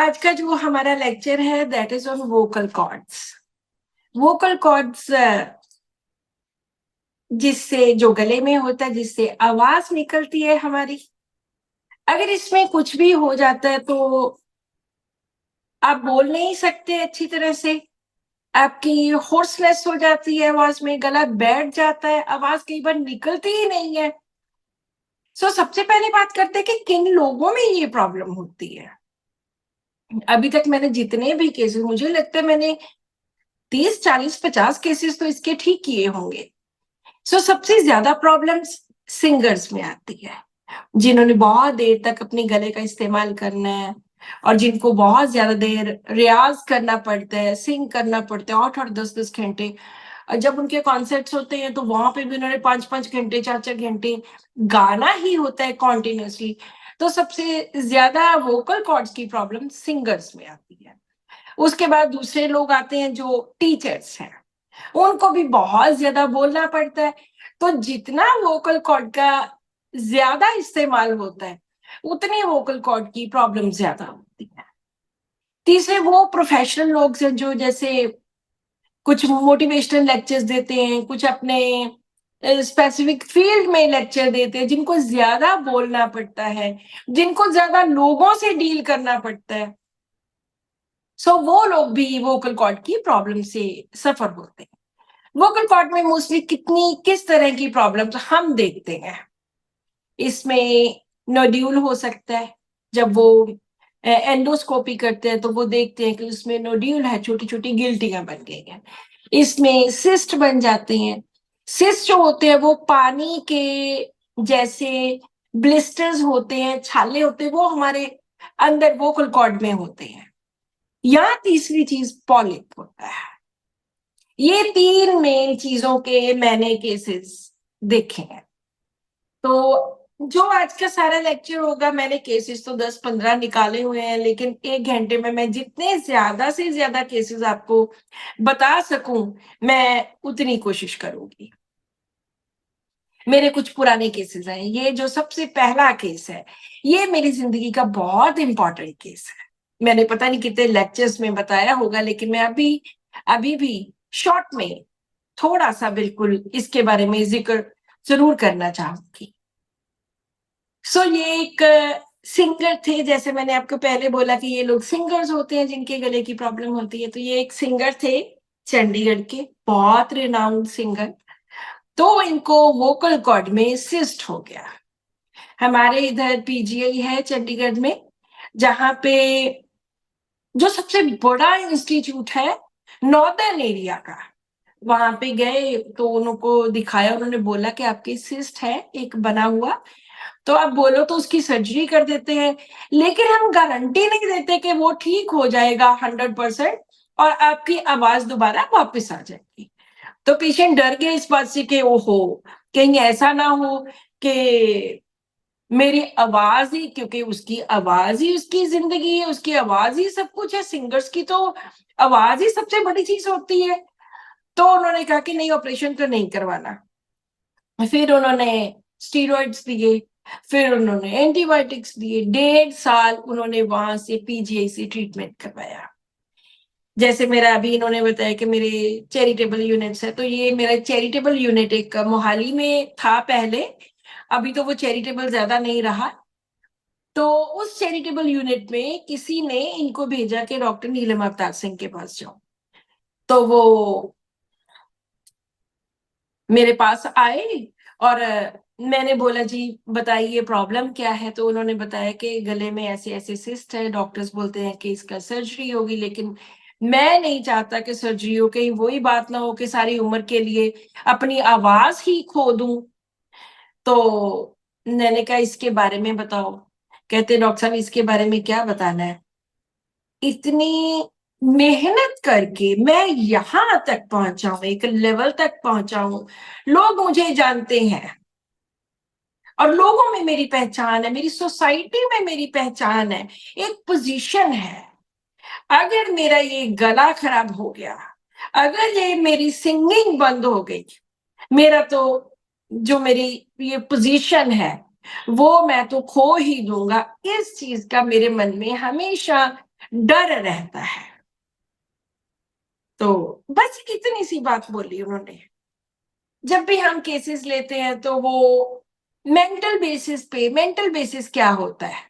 आज का जो हमारा लेक्चर है that is on vocal cords. Vocal cords जिससे जो गले में होता है, जिससे आवाज निकलती है हमारी। अगर इसमें कुछ भी हो जाता है तो आप बोल नहीं सकते अच्छी तरह से, आपकी होर्सनेस हो जाती है, आवाज में गला बैठ जाता है, आवाज कई बार निकलती ही नहीं है। सबसे पहले बात करते हैं कि किन लोगों में ये प्रॉब्लम होती है। अभी तक मैंने जितने भी केसेस, मुझे लगता है मैंने 30, 40, 50 केसेस तो इसके ठीक किए होंगे। सबसे ज्यादा प्रॉब्लम्स सिंगर्स में आती है, जिन्होंने बहुत देर तक अपने गले का इस्तेमाल करना है और जिनको बहुत ज्यादा देर रियाज करना पड़ता है, सिंग करना पड़ता है 8-8, 10-10 घंटे। और जब उनके कॉन्सर्ट्स होते हैं तो वहां पे भी उन्होंने 5-5 घंटे, 4-4 घंटे गाना ही होता है कॉन्टिन्यूसली। तो सबसे ज्यादा वोकल कॉर्ड्स की प्रॉब्लम सिंगर्स में आती है। उसके बाद दूसरे लोग आते हैं जो टीचर्स हैं, उनको भी बहुत ज्यादा बोलना पड़ता है। तो जितना वोकल कॉर्ड का ज्यादा इस्तेमाल होता है उतनी वोकल कॉर्ड की प्रॉब्लम ज्यादा होती है। तीसरे वो प्रोफेशनल लोग हैं जो जैसे कुछ मोटिवेशनल लेक्चर्स देते हैं, कुछ अपने स्पेसिफिक फील्ड में लेक्चर देते हैं, जिनको ज्यादा बोलना पड़ता है, जिनको ज्यादा लोगों से डील करना पड़ता है। वो लोग भी वोकल कॉर्ड की प्रॉब्लम से सफर होते हैं। वोकल कॉर्ड में मोस्टली किस तरह की प्रॉब्लम्स हम देखते हैं। इसमें नोड्यूल हो सकता है, जब वो एंडोस्कोपी करते हैं तो वो देखते हैं कि उसमें नोड्यूल है, छोटी छोटी गिल्टियां बन गई हैं। इसमें सिस्ट बन जाते हैं। सिस्ट जो होते हैं वो पानी के जैसे ब्लिस्टर्स होते हैं, छाले होते हैं, वो हमारे अंदर वोकल कॉर्ड में होते हैं। या तीसरी चीज पॉलिप होता है। ये 3 मेन चीजों के मैंने केसेस देखे हैं। तो जो आज का सारा लेक्चर होगा, मैंने केसेस तो 10-15 निकाले हुए हैं, लेकिन 1 घंटे में मैं जितने ज्यादा से ज्यादा केसेस आपको बता सकूं मैं उतनी कोशिश करूंगी। मेरे कुछ पुराने केसेस हैं। ये जो सबसे पहला केस है, ये मेरी जिंदगी का बहुत इंपॉर्टेंट केस है। मैंने पता नहीं कितने लेक्चर्स में बताया होगा, लेकिन मैं अभी भी शॉर्ट में थोड़ा सा बिल्कुल इसके बारे में जिक्र जरूर करना चाहूंगी। ये एक सिंगर थे, जैसे मैंने आपको पहले बोला कि ये लोग सिंगर्स होते हैं जिनके गले की प्रॉब्लम होती है। तो ये एक सिंगर थे चंडीगढ़ के, बहुत रिनाउंड सिंगर। तो इनको वोकल कॉर्ड में सिस्ट हो गया। हमारे इधर पीजीआई है चंडीगढ़ में, जहां पे जो सबसे बड़ा इंस्टीट्यूट है नॉर्दर्न एरिया का, वहां पे गए तो उनको दिखाया, उन्होंने बोला कि आपकी सिस्ट है एक बना हुआ, तो आप बोलो तो उसकी सर्जरी कर देते हैं, लेकिन हम गारंटी नहीं देते कि वो ठीक हो जाएगा 100% और आपकी आवाज दोबारा वापस आ जाएगी। तो पेशेंट डर गए इस बात से कि ओहो, कहीं ऐसा ना हो कि मेरी आवाज ही, क्योंकि उसकी आवाज ही उसकी जिंदगी है, उसकी आवाज ही सब कुछ है। सिंगर्स की तो आवाज ही सबसे बड़ी चीज होती है। तो उन्होंने कहा कि नहीं, ऑपरेशन तो नहीं करवाना। फिर उन्होंने स्टीरॉइड्स दिए, फिर उन्होंने एंटीबायोटिक्स दिए। 1.5 साल उन्होंने वहां से पीजीआई से ट्रीटमेंट करवाया। जैसे मेरा अभी इन्होंने बताया कि मेरे चैरिटेबल यूनिट्स है, तो ये मेरा चैरिटेबल यूनिट एक मोहाली में था पहले, अभी तो वो चैरिटेबल ज्यादा नहीं रहा। तो उस चैरिटेबल यूनिट में किसी ने इनको भेजा कि डॉक्टर नीलम अवतार सिंह के पास जाओ। तो वो मेरे पास आए और मैंने बोला जी बताइए प्रॉब्लम क्या है। तो उन्होंने बताया कि गले में ऐसे ऐसे सिस्ट है, डॉक्टर्स बोलते हैं कि इसका सर्जरी होगी, लेकिन मैं नहीं चाहता कि सर्जरी हो, कहीं वही बात ना हो कि सारी उम्र के लिए अपनी आवाज ही खो दूं। तो मैंने कहा इसके बारे में बताओ। कहते डॉक्टर साहब इसके बारे में क्या बताना है, इतनी मेहनत करके मैं यहां तक पहुंचा हूं, एक लेवल तक पहुंचा हूं, लोग मुझे जानते हैं और लोगों में मेरी पहचान है, मेरी सोसाइटी में मेरी पहचान है, एक पोजीशन है। अगर मेरा ये गला खराब हो गया, अगर ये मेरी सिंगिंग बंद हो गई, मेरा तो जो मेरी ये पोजीशन है वो मैं तो खो ही दूंगा। इस चीज का मेरे मन में हमेशा डर रहता है। तो बस इतनी सी बात बोली उन्होंने। जब भी हम केसेस लेते हैं तो वो मेंटल बेसिस क्या होता है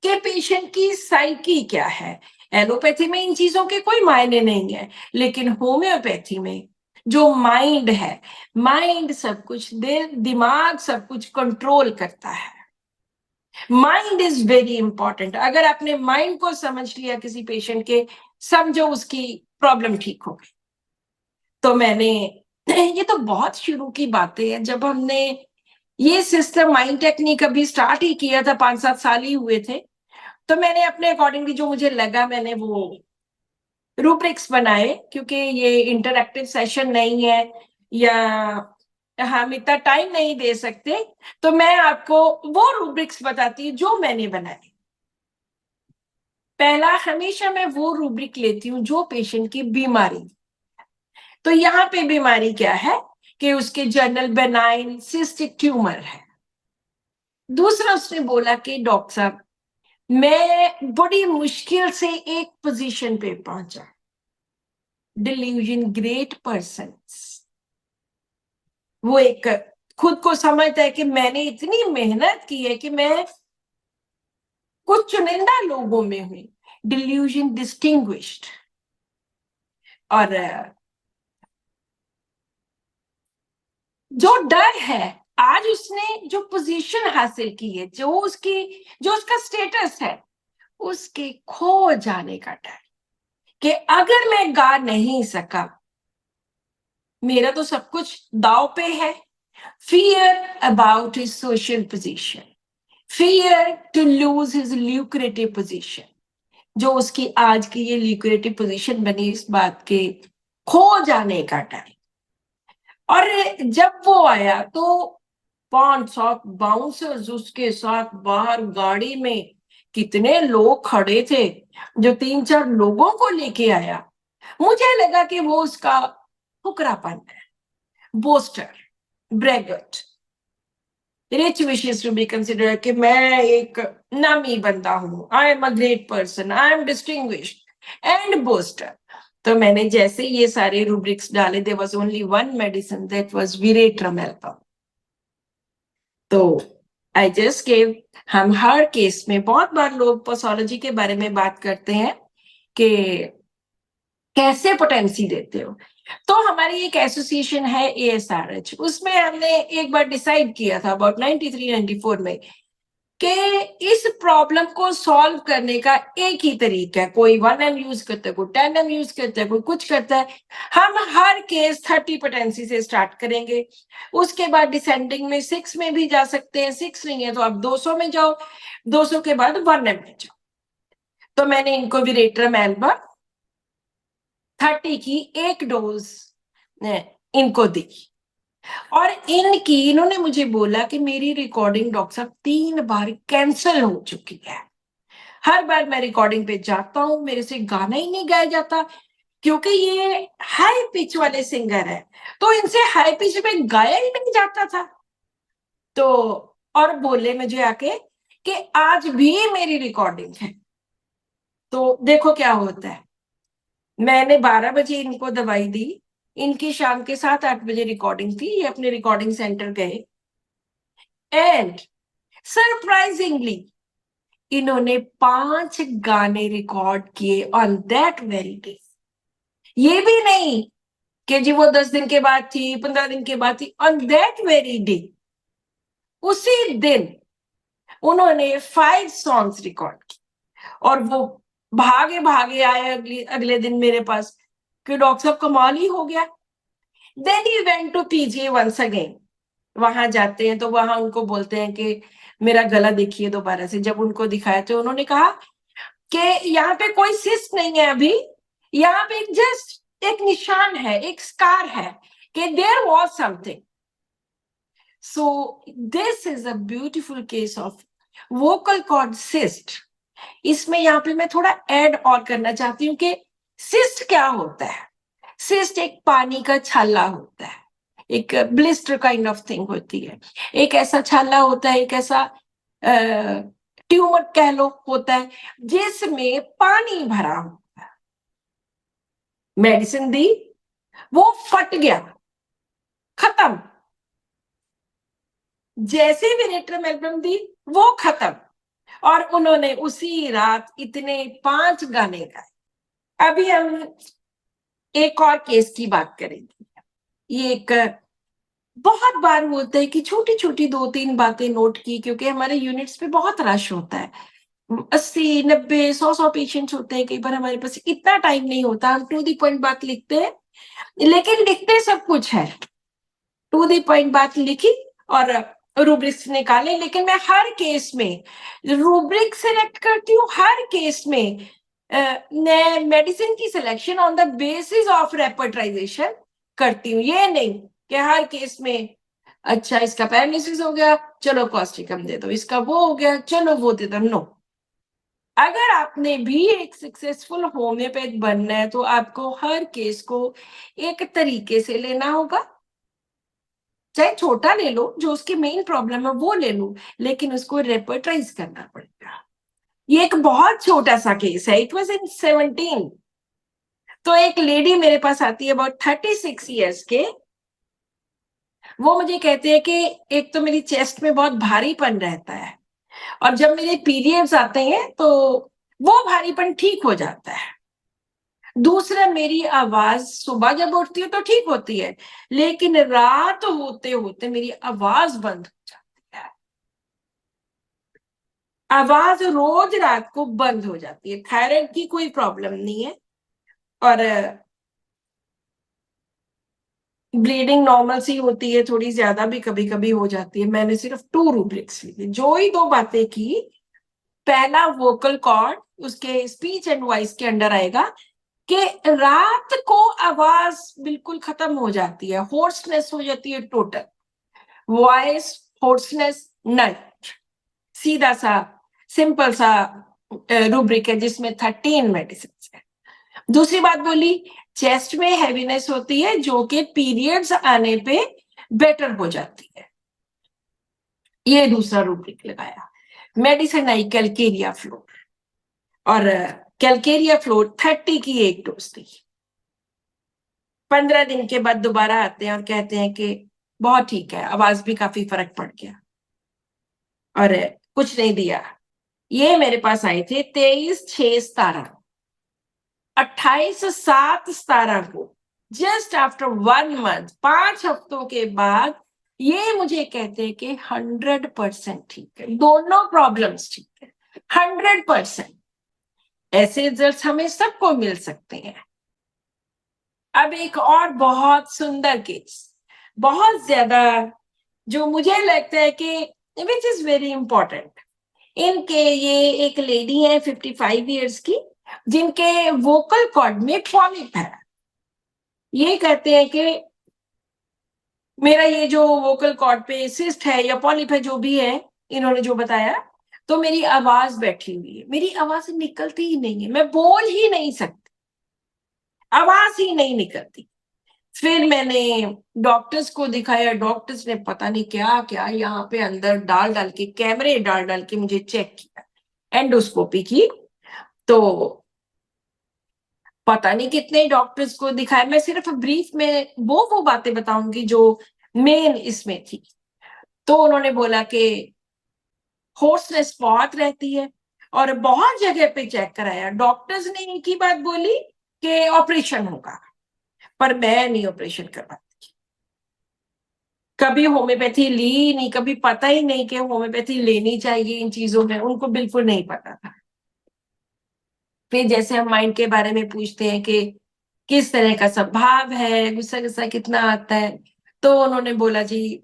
कि पेशेंट की साइकी क्या है। एलोपैथी में इन चीजों के कोई मायने नहीं है, लेकिन होम्योपैथी में जो माइंड है, माइंड सब कुछ, दिमाग सब कुछ कंट्रोल करता है। Mind is very important. अगर आपने माइंड को समझ लिया किसी पेशेंट के, समझो उसकी प्रॉब्लम ठीक हो गई। तो मैंने ये तो बहुत शुरू की बातें हैं, जब हमने ये सिस्टम माइंड टेक्निक अभी स्टार्ट ही किया था, 5-7 साल ही हुए थे। तो मैंने अपने अकॉर्डिंगली जो मुझे लगा, मैंने वो रूब्रिक्स बनाए, क्योंकि ये इंटरैक्टिव सेशन नहीं है या हम इतना टाइम नहीं दे सकते, तो मैं आपको वो रूब्रिक्स बताती हूँ जो मैंने बनाए। पहला, हमेशा मैं वो रूब्रिक लेती हूँ जो पेशेंट की बीमारी। तो यहाँ पे बीमारी क्या है कि उसके जनरल बेनाइन सिस्टिक ट्यूमर है। दूसरा, उसने बोला कि डॉक्टर साहब, मैं बड़ी मुश्किल से एक पोजीशन पे पहुंचा, डिल्यूजन ग्रेट पर्सन। वो एक खुद को समझता है कि मैंने इतनी मेहनत की है कि मैं कुछ चुनिंदा लोगों में हुई, डिल्यूजन डिस्टिंग्विश्ड। और जो डर है, आज उसने जो पोजीशन हासिल की है, जो उसका स्टेटस है, उसके खो जाने का डर कि अगर मैं गा नहीं सका, मेरा तो सब कुछ दाव पे है। Fear about his social position, fear to lose his lucrative position, जो उसकी आज की ये ल्यूक्रेटिव पोजीशन बनी, इस बात के खो जाने का डर। और जब वो आया तो 5-7 बाउंसर्स उसके साथ बाहर गाड़ी में, कितने लोग खड़े थे, जो 3-4 लोगों को लेके आया। मुझे लगा कि वो उसका फुकरापन है, boaster, braggart, rich wishes to be consider कि मैं एक नामी बंदा हूं, I am a great person, I am distinguished and boaster. तो मैंने जैसे ये सारे रूब्रिक्स डाले, there was only one medicine, that was veratrum alpha. तो आई जस्ट गिव, हम हर केस में, बहुत बार लोग पोसोलॉजी के बारे में बात करते हैं कि कैसे पोटेंसी देते हो। तो हमारी एक एसोसिएशन है ASRH, उसमें हमने एक बार डिसाइड किया था अबाउट 93-94 में कि इस प्रॉब्लम को सॉल्व करने का एक ही तरीका है। कोई 1M यूज करता है, कोई 10M यूज करता है, कोई कुछ करता है। हम हर केस 30 पोटेंसी से स्टार्ट करेंगे, उसके बाद डिसेंडिंग में 6 में भी जा सकते हैं, 6 नहीं है तो आप 200 में जाओ, 200 के बाद 1M में जाओ। तो मैंने इनको विरेट्रम एल्बा 30 की एक डोज इनको दी। और इन्होंने मुझे बोला कि मेरी रिकॉर्डिंग डॉक्टर साहब 3 बार कैंसिल हो चुकी है। हर बार मैं रिकॉर्डिंग पे जाता हूँ, मेरे से गाना ही नहीं गाया जाता, क्योंकि ये हाई पिच वाले सिंगर है, तो इनसे हाई पिच में गाया ही नहीं जाता था। तो और बोले मुझे आके कि आज भी मेरी रिकॉर्डिंग है। तो देखो क्या होता है, मैंने 12 बजे इनको दवाई दी, इनकी शाम के 7-8 बजे रिकॉर्डिंग थी, ये अपने रिकॉर्डिंग सेंटर गए एंड सरप्राइजिंगली इन्होंने 5 गाने रिकॉर्ड किए ऑन दैट वेरी डे। ये भी नहीं कि जी वो 10 दिन के बाद थी, 15 दिन के बाद थी, ऑन दैट वेरी डे, उसी दिन उन्होंने 5 सॉन्ग्स रिकॉर्ड किए। और वो भागे भागे आए अगले दिन मेरे पास कि डॉक्टर साहब कमाल ही हो गया। Then he went to PGA once again. वहां जाते हैं तो वहां उनको बोलते हैं कि मेरा गला देखिए दोबारा से। जब उनको दिखाया तो उन्होंने कहा कि यहाँ पे कोई सिस्ट नहीं है अभी, यहाँ पे जस्ट एक निशान है, एक स्कार है कि there was something. So this is a beautiful case of vocal cord cyst. इसमें यहाँ पे मैं थोड़ा ऐड और करना चाहती हूँ कि सिस्ट क्या होता है। सिस्ट एक पानी का छाला होता है, एक ब्लिस्टर काइंड ऑफ थिंग होती है। एक ऐसा छाला होता है, एक ऐसा ट्यूमर कह लो होता है, जिसमें पानी भरा होता है। मेडिसिन दी, वो फट गया, खत्म। जैसे भी रेट्रोमेल्बियम दी, वो खत्म। और उन्होंने उसी रात इतने 5 गाने गाए। अभी हम एक और केस की बात करेंगे। ये एक बहुत बार होता है कि छोटी छोटी 2-3 बातें नोट की, क्योंकि हमारे यूनिट्स पे बहुत रश होता है। 80, 90, 100 पेशेंट्स होते हैं। कई बार हमारे पास इतना टाइम नहीं होता, हम टू दी पॉइंट बात लिखते हैं, लेकिन लिखते सब कुछ है। टू दी पॉइंट बात लिखी और रूब्रिक्स निकाले, लेकिन मैं हर केस में रूब्रिक सिलेक्ट करती हूँ। हर केस में मैं मेडिसिन की selection on the basis of repertorisation करती हूँ। ये नहीं कि हर केस में अच्छा इसका पैरालिसिस हो गया, चलो कॉस्टिकम दे दो, इसका वो हो गया, चलो वो दे दो। नो, अगर आपने भी एक सक्सेसफुल होम्योपैथ बनना है तो आपको हर केस को एक तरीके से लेना होगा। चाहे छोटा ले लो, जो उसकी मेन प्रॉब्लम है वो ले लो, लेकिन उसको रेपर्टाइज करना पड़ेगा। ये एक बहुत छोटा सा केस है, इट वाज इन 17। तो एक लेडी मेरे पास आती है अबाउट 36 ईयर्स के। वो मुझे कहते हैं कि एक तो मेरी चेस्ट में बहुत भारीपन रहता है, और जब मेरे पीरियड्स आते हैं तो वो भारीपन ठीक हो जाता है। दूसरा, मेरी आवाज सुबह जब उठती है तो ठीक होती है, लेकिन रात होते होते मेरी आवाज बंद हो जाती है। आवाज रोज रात को बंद हो जाती है। थायराइड की कोई प्रॉब्लम नहीं है, और ब्लीडिंग नॉर्मल सी होती है, थोड़ी ज्यादा भी कभी कभी हो जाती है। मैंने सिर्फ 2 रूब्रिक्स ली, जो ही 2 बातें की। पहला, वोकल कॉर्ड उसके स्पीच एंड वॉइस के अंडर आएगा कि रात को आवाज बिल्कुल खत्म हो जाती है, होर्सनेस हो जाती है टोटल। Voice hoarseness none. सीधा सा सिंपल सा रूब्रिक है जिसमें 13 मेडिसिन है। दूसरी बात बोली, चेस्ट में हैवीनेस होती है जो कि पीरियड्स आने पे बेटर हो जाती है। ये दूसरा रूब्रिक लगाया। मेडिसिन आई कैलकेरिया फ्लोर, और कैलकेरिया फ्लोर 30 की एक डोज थी। 15 दिन के बाद दोबारा आते हैं और कहते हैं कि बहुत ठीक है, आवाज भी काफी फर्क पड़ गया, और कुछ नहीं दिया। ये मेरे पास आए थे 23/6/17, 28/7/17 को, जस्ट आफ्टर 1 मंथ, 5 हफ्तों के बाद ये मुझे कहते हैं कि 100% ठीक है, दोनों प्रॉब्लम्स ठीक है, 100%। ऐसे रिजल्ट हमें सबको मिल सकते हैं। अब एक और बहुत सुंदर केस, बहुत ज्यादा, जो मुझे लगता है कि विच इज वेरी इंपॉर्टेंट। इनके, ये एक लेडी है 55 ईयर्स की, जिनके वोकल कॉर्ड में पॉलिप है। ये कहते हैं कि मेरा ये जो वोकल कॉर्ड पे सिस्ट है या पॉलिप है, जो भी है, इन्होंने जो बताया, तो मेरी आवाज बैठी हुई है, मेरी आवाज निकलती ही नहीं है, मैं बोल ही नहीं सकती, आवाज ही नहीं निकलती। फिर मैंने डॉक्टर्स को दिखाया, डॉक्टर्स ने पता नहीं क्या क्या यहाँ पे अंदर डाल डाल के, कैमरे डाल डाल के मुझे चेक किया, एंडोस्कोपी की। तो पता नहीं कितने डॉक्टर्स को दिखाया, मैं सिर्फ ब्रीफ में वो बातें बताऊंगी जो मेन इसमें थी। तो उन्होंने बोला कि होर्सनेस बहुत रहती है, और बहुत जगह पे चेक कराया। डॉक्टर्स ने एक ही बात बोली कि ऑपरेशन होगा, पर मैं नहीं ऑपरेशन करवाती। कभी होम्योपैथी ली नहीं, कभी पता ही नहीं कि होम्योपैथी लेनी चाहिए इन चीजों में, उनको बिल्कुल नहीं पता था। फिर जैसे हम माइंड के बारे में पूछते हैं कि किस तरह का स्वभाव है, गुस्सा गुस्सा कितना आता है, तो उन्होंने बोला जी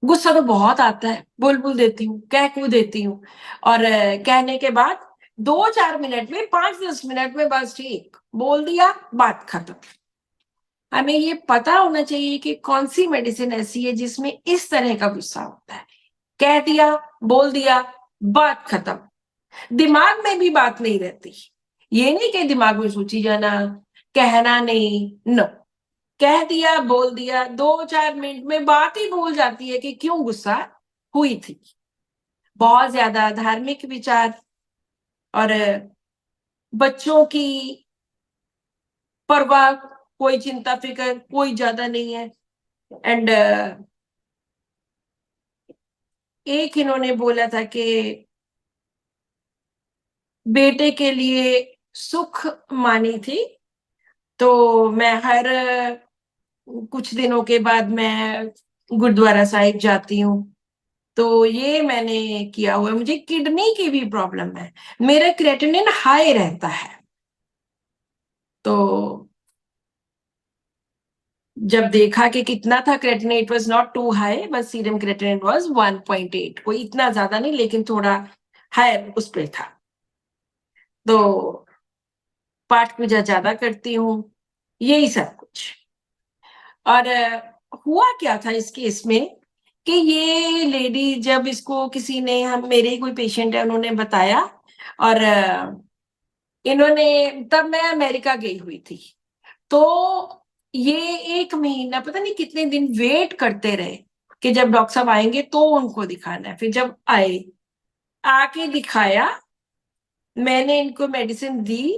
गुस्सा तो बहुत आता है, बोल बोल देती हूँ, कह कू देती हूँ, और कहने के बाद 2-4 मिनट में, 5-10 मिनट में बस ठीक बोल दिया, बात खत्म। हमें ये पता होना चाहिए कि कौन सी मेडिसिन ऐसी है जिसमें इस तरह का गुस्सा होता है। कह दिया, बोल दिया, बात खत्म। दिमाग में भी बात नहीं रहती। ये नहीं कि दिमाग में सोची जाना, कहना नहीं, नो। कह दिया, बोल दिया, 2-4 मिनट में बात ही भूल जाती है कि क्यों गुस्सा हुई थी। बहुत ज्यादा धार्मिक विचार और बच्चों की परवाह, कोई चिंता फिक्र कोई ज्यादा नहीं है। एंड एक इन्होंने बोला था कि बेटे के लिए सुख मानी थी, तो मैं हर कुछ दिनों के बाद मैं गुरुद्वारा साहिब जाती हूँ। तो ये मैंने किया हुआ है। मुझे किडनी की भी प्रॉब्लम है, मेरा क्रेटिनिन हाई रहता है। तो जब देखा कि कितना था creatinine, it was not too high, बस सीरम क्रेटिनिन वाज 1.8, कोई इतना ज्यादा नहीं लेकिन थोड़ा हाई उस पे था। तो पाठ पूजा ज्यादा करती हूँ, यही सब कुछ। और हुआ क्या था इस केस में कि ये लेडी, जब इसको किसी ने, हम मेरे ही कोई पेशेंट है, उन्होंने बताया, और इन्होंने, तब मैं अमेरिका गई हुई थी, तो ये 1 महीना पता नहीं कितने दिन वेट करते रहे कि जब डॉक्टर साहब आएंगे तो उनको दिखाना है। फिर जब आए, आके दिखाया, मैंने इनको मेडिसिन दी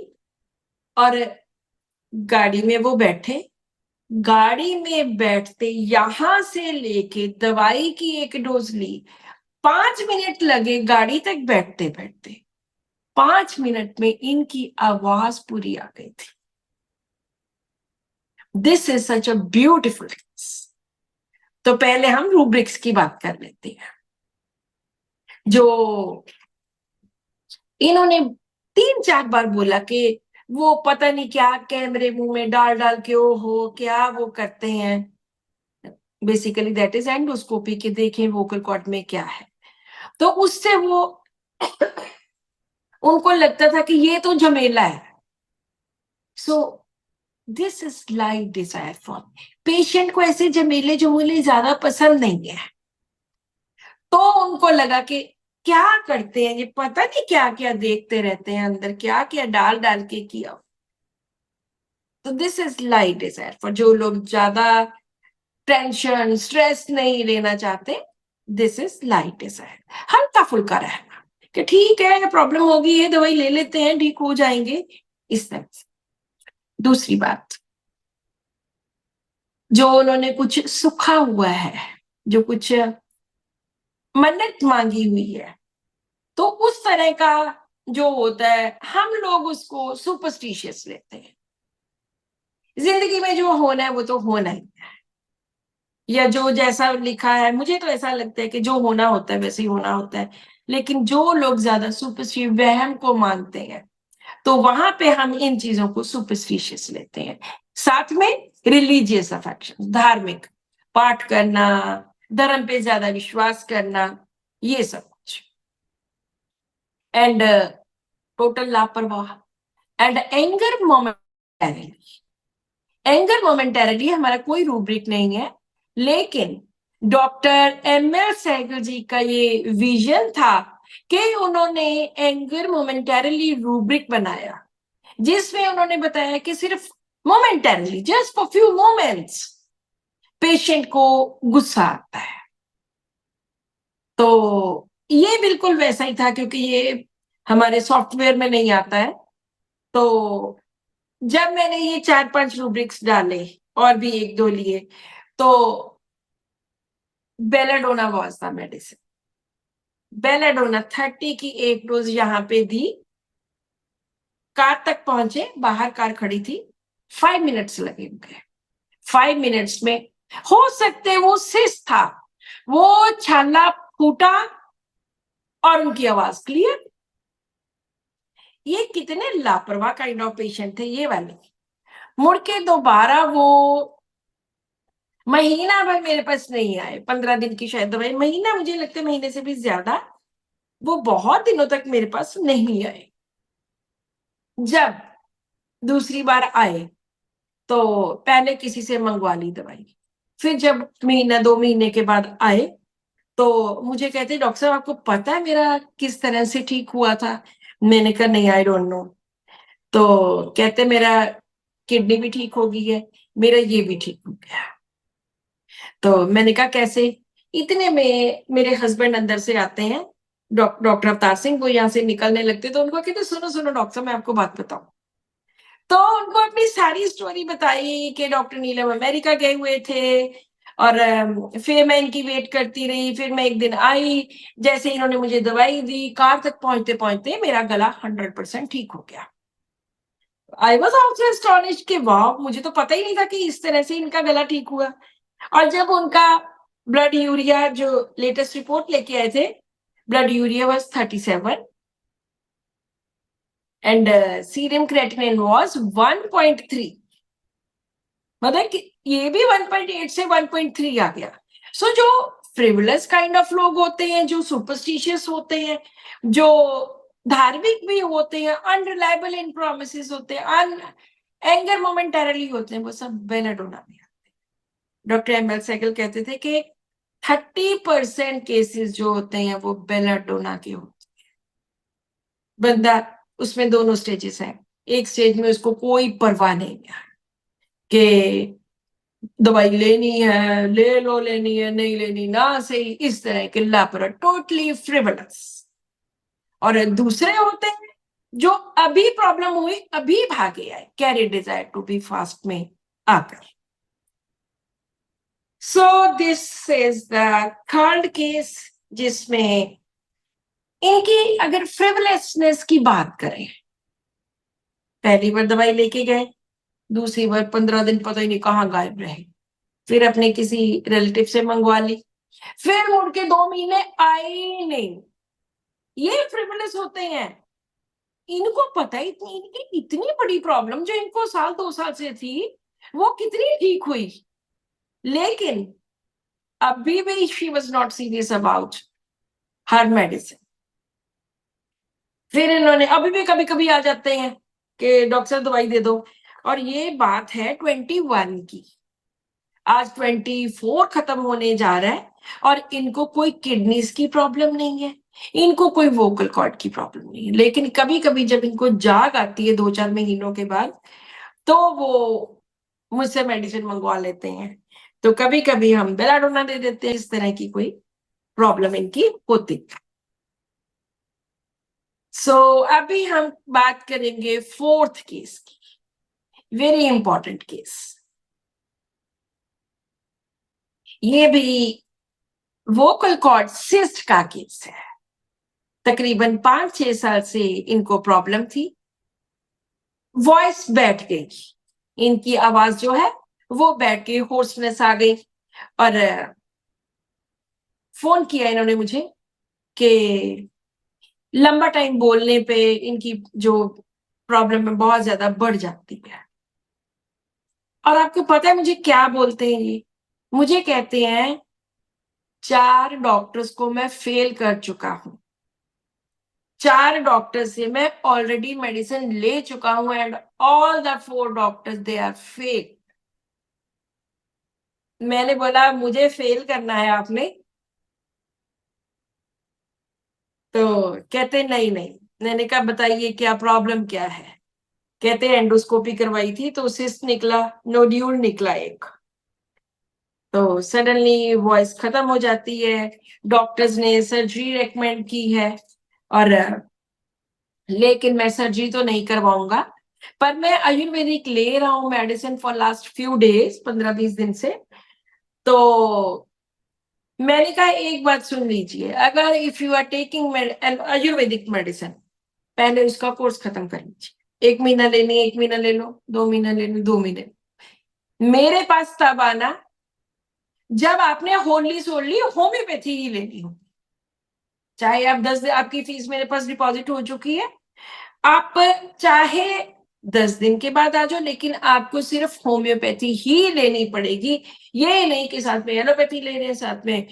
और गाड़ी में वो बैठे। गाड़ी में बैठते यहां से लेके दवाई की एक डोज ली, 5 मिनट लगे गाड़ी तक बैठते बैठते। 5 मिनट में इनकी आवाज पूरी आ गई थी। This is such a beautiful case. तो पहले हम रूब्रिक्स की बात कर लेते हैं। जो इन्होंने 3-4 बार बोला कि वो पता नहीं क्या कैमरे मुंह में डाल डाल के ओ हो क्या वो करते हैं, बेसिकली दैट इज एंडोस्कोपी, के देखें वोकल कॉर्ड में क्या है। तो उससे वो उनको लगता था कि ये तो झमेला है। सो this is like desire for, patient को ऐसे झमेले झमेले ज्यादा पसंद नहीं है। तो उनको लगा कि क्या करते हैं ये, पता नहीं क्या क्या देखते रहते हैं अंदर, क्या क्या डाल डाल के किया। तो this is light desire for जो लोग ज्यादा टेंशन स्ट्रेस नहीं लेना चाहते। दिस इज लाइट डिजायर, हल्का फुल्का रहना कि ठीक है प्रॉब्लम होगी, ये दवाई ले लेते हैं ठीक हो जाएंगे, इस तरह से। दूसरी बात, जो उन्होंने कुछ सुखा हुआ है, जो कुछ मन्नत मांगी हुई है, तो उस तरह का जो होता है हम लोग उसको सुपरस्टिशियस लेते हैं। जिंदगी में जो होना है वो तो होना ही है, या जो जैसा लिखा है, मुझे तो ऐसा लगता है कि जो होना होता है वैसे ही होना होता है। लेकिन जो लोग ज्यादा सुपरस्टिशियस वहम को मानते हैं, तो वहां पे हम इन चीजों को सुपरस्टिशियस लेते हैं। साथ में रिलीजियस अफेक्शन, धार्मिक, पाठ करना, धर्म पे ज्यादा विश्वास करना, ये सब कुछ। एंड टोटल लापरवाह। And anger momentary, anger momentary हमारा कोई रूब्रिक नहीं है, लेकिन डॉक्टर एम.एल. सहगल जी का ये विजन था कि उन्होंने एंगर मोमेंटरली रूब्रिक बनाया, जिसमें उन्होंने बताया कि सिर्फ momentarily, just for few moments, patient को गुस्सा आता है। तो ये बिल्कुल वैसा ही था, क्योंकि ये हमारे सॉफ्टवेयर में नहीं आता है। तो जब मैंने ये 4-5 रूब्रिक्स डाले और भी 1-2 लिए, तो belladonna was the medicine. Belladonna 30 की एक डोज यहाँ पे दी, कार तक पहुंचे, बाहर कार खड़ी थी, 5 मिनट्स लगे उनके। 5 मिनट्स में हो सकते वो सिस्ट था, वो छाला फूटा और उनकी आवाज क्लियर। ये कितने लापरवाह काइंड ऑफ पेशेंट थे ये वाले। मुड़ के दोबारा वो महीना भर मेरे पास नहीं आए, 15 दिन की शायद दवाई, महीना, मुझे लगता है महीने से भी ज्यादा, वो बहुत दिनों तक मेरे पास नहीं आए। जब दूसरी बार आए तो पहले किसी से मंगवा ली दवाई, फिर जब महीना 2 महीने के बाद आए तो मुझे कहते डॉक्टर साहब आपको पता है मेरा किस तरह से ठीक हुआ था। मैंने कहा नहीं, आई डोंट नो। तो कहते मेरा किडनी भी ठीक हो गई है, मेरा ये भी ठीक हो गया। तो मैंने कहा कैसे? इतने में मेरे हस्बैंड अंदर से आते हैं, डॉक्टर अवतार सिंह वो यहाँ से निकलने लगते तो उनको कहते सुनो सुनो डॉक्टर साहब मैं आपको बात बताऊं। तो उनको अपनी सारी स्टोरी बताई कि डॉक्टर नीलम अमेरिका गए हुए थे और फिर मैं इनकी वेट करती रही, फिर मैं एक दिन आई, जैसे इन्होंने मुझे दवाई दी, कार तक पहुंचते पहुंचते मेरा गला 100% ठीक हो गया। आई वॉज ऑल्सो एस्टोनिश्ड कि वाह, मुझे तो पता ही नहीं था कि इस तरह से इनका गला ठीक हुआ। और जब उनका ब्लड यूरिया जो लेटेस्ट रिपोर्ट लेके आए थे, blood urea was 37 and serum creatinine was 1.3, मतलब कि ये भी 1.8 से 1.3 आ गया। सो जो फ्रिवलस काइंड ऑफ लोग होते हैं, जो सुपरस्टिशियस होते हैं, जो धार्मिक भी होते हैं, अनरिलायबल इन प्रोमिसेस होते हैं, एंगर मोमेंटरली होते हैं, वो सब बेलाडोना में आते हैं। डॉक्टर एम एल सेगल कहते थे कि 30% केसेस जो होते हैं वो बेलाडोना के होते हैं। बंदा उसमें दोनों स्टेजेस हैं, एक स्टेज में उसको कोई परवाह नहीं है कि दवाई लेनी है, ले लो, लेनी है नहीं लेनी ना सही, इस तरह के लापरवाह, टोटली फ्रिवलस। और दूसरे होते हैं जो अभी प्रॉब्लम हुई अभी भागे आए, carry desire to be fast में आकर। So this is the third case जिसमें इनकी अगर फ्रिवलसनेस की बात करें, पहली बार दवाई लेके गए, दूसरी बार 15 दिन पता ही नहीं कहाँ गायब रहे, फिर अपने किसी रिलेटिव से मंगवा ली, फिर मुड़ के 2 महीने आए ही नहीं। ये फ्रिवलस होते हैं, इनको पता ही इतनी, इनकी इतनी बड़ी प्रॉब्लम जो इनको 1-2 साल से थी वो कितनी ठीक हुई, लेकिन अभी भी she was not serious about her medicine. फिर इन्होंने अभी भी कभी कभी आ जाते हैं कि डॉक्टर साहब दवाई दे दो, और ये बात है 21 की, आज 24 खत्म होने जा रहा है और इनको कोई किडनीज की प्रॉब्लम नहीं है, इनको कोई वोकल कॉर्ड की प्रॉब्लम नहीं है, लेकिन कभी कभी जब इनको जाग आती है 2-4 महीनों के बाद तो वो मुझसे मेडिसिन मंगवा लेते हैं। तो कभी कभी हम बेलाडोना दे देते हैं, इस तरह की कोई प्रॉब्लम इनकी होती। सो अभी हम बात करेंगे फोर्थ केस की, वेरी इंपॉर्टेंट केस। ये भी वोकल कॉर्ड सिस्ट का केस है। तकरीबन 5-6 साल से इनको प्रॉब्लम थी, वॉइस बैठ गई, इनकी आवाज जो है वो बैठ गई, होर्सनेस आ गई। और फोन किया इन्होंने मुझे कि लंबा टाइम बोलने पे इनकी जो प्रॉब्लम है बहुत ज्यादा बढ़ जाती है। और आपको पता है मुझे क्या बोलते हैं ये? मुझे कहते हैं 4 डॉक्टर्स को मैं फेल कर चुका हूं, 4 डॉक्टर से मैं ऑलरेडी मेडिसिन ले चुका हूं and all the 4 doctors they are fake. मैंने बोला मुझे फेल करना है आपने? तो कहते नहीं नहीं। मैंने कहा बताइए क्या प्रॉब्लम क्या है? कहते एंडोस्कोपी करवाई थी तो सिस्ट निकला, नोड्यूल निकला एक, तो सडनली वॉइस खत्म हो जाती है, डॉक्टर्स ने सर्जरी रेकमेंड की है, और लेकिन मैं सर्जरी तो नहीं करवाऊंगा, पर मैं आयुर्वेदिक ले रहा हूं medicine for last few days, 15-20 दिन से। तो मैंने कहा एक बात सुन लीजिए, अगर if you are taking Ayurvedic medicine, पहले उसका कोर्स खत्म कर लीजिए, 1 महीना लेनी है 1 महीना ले लो, 2 महीना ले लो 2 महीने। मेरे पास तब आना जब आपने होली सोली होम्योपैथी ही लेनी हो, चाहे आप 10 आपकी फीस मेरे पास डिपॉजिट हो चुकी है, आप चाहे 10 दिन के बाद आ जाओ, लेकिन आपको सिर्फ होम्योपैथी ही लेनी पड़ेगी। ये नहीं कि साथ में एलोपैथी ले रहे हैं, साथ में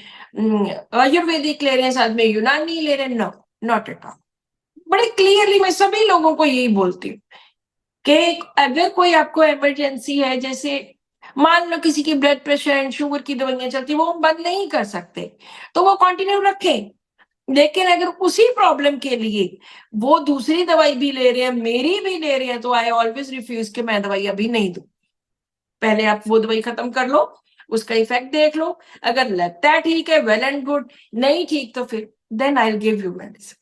आयुर्वेदिक ले रहे हैं, साथ में यूनानी ले रहे हैं, नो, नॉट एट ऑल। बड़े क्लियरली मैं सभी लोगों को यही बोलती हूँ कि अगर कोई आपको इमरजेंसी है, जैसे मान लो किसी की ब्लड प्रेशर एंड शुगर की दवाइयां चलती, वो हम बंद नहीं कर सकते, तो वो कंटिन्यू रखें। लेकिन अगर उसी प्रॉब्लम के लिए वो दूसरी दवाई भी ले रहे हैं, मेरी भी ले रहे हैं, तो आई ऑलवेज रिफ्यूज कि मैं दवाई अभी नहीं दूं, पहले आप वो दवाई खत्म कर लो, उसका इफेक्ट देख लो, अगर लगता है ठीक है वेल एंड गुड, नहीं ठीक तो फिर then I'll give you medicine.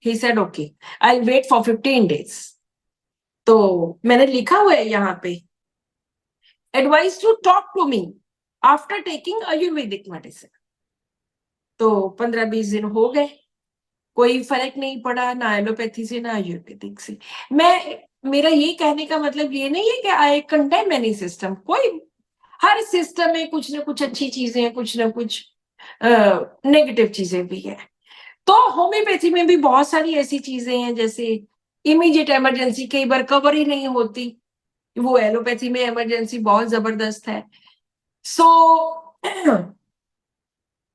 He said, okay, I'll wait for 15 days. तो मैंने लिखा हुआ है यहाँ पे, advised to talk to me after taking Ayurvedic medicine. तो 15-20 दिन हो गए, कोई फर्क नहीं पड़ा, ना एलोपैथी से ना आयुर्वेदिक से। मेरा ये कहने का मतलब ये नहीं है कि आई कंडेम एनी सिस्टम, कोई हर सिस्टम में कुछ ना कुछ अच्छी चीजें हैं, कुछ ना कुछ नेगेटिव चीजें भी है। तो होम्योपैथी में भी बहुत सारी ऐसी चीजें हैं, जैसे इमीडिएट इमरजेंसी कई बार कवर ही नहीं होती, वो एलोपैथी में इमरजेंसी बहुत जबरदस्त है। सो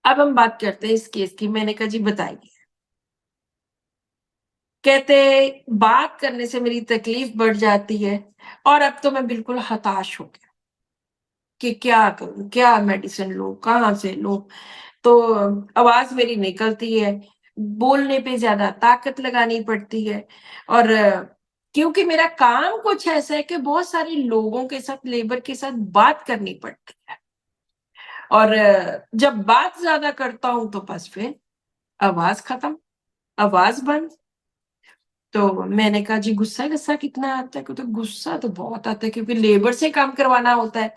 अब हम बात करते हैं इस केस की। मैंने कहा जी बताइए। कहते बात करने से मेरी तकलीफ बढ़ जाती है और अब तो मैं बिल्कुल हताश हो गया कि क्या करूं, क्या मेडिसिन लूं, कहाँ से लूं। तो आवाज मेरी निकलती है, बोलने पे ज्यादा ताकत लगानी पड़ती है, और क्योंकि मेरा काम कुछ ऐसा है कि बहुत सारे लोगों के साथ, लेबर के साथ बात करनी पड़ती है, और जब बात ज्यादा करता हूं तो बस फिर आवाज खत्म, आवाज बंद। तो मैंने कहा जी गुस्सा कितना आता है? तो गुस्सा तो बहुत आता है, क्योंकि लेबर से काम करवाना होता है,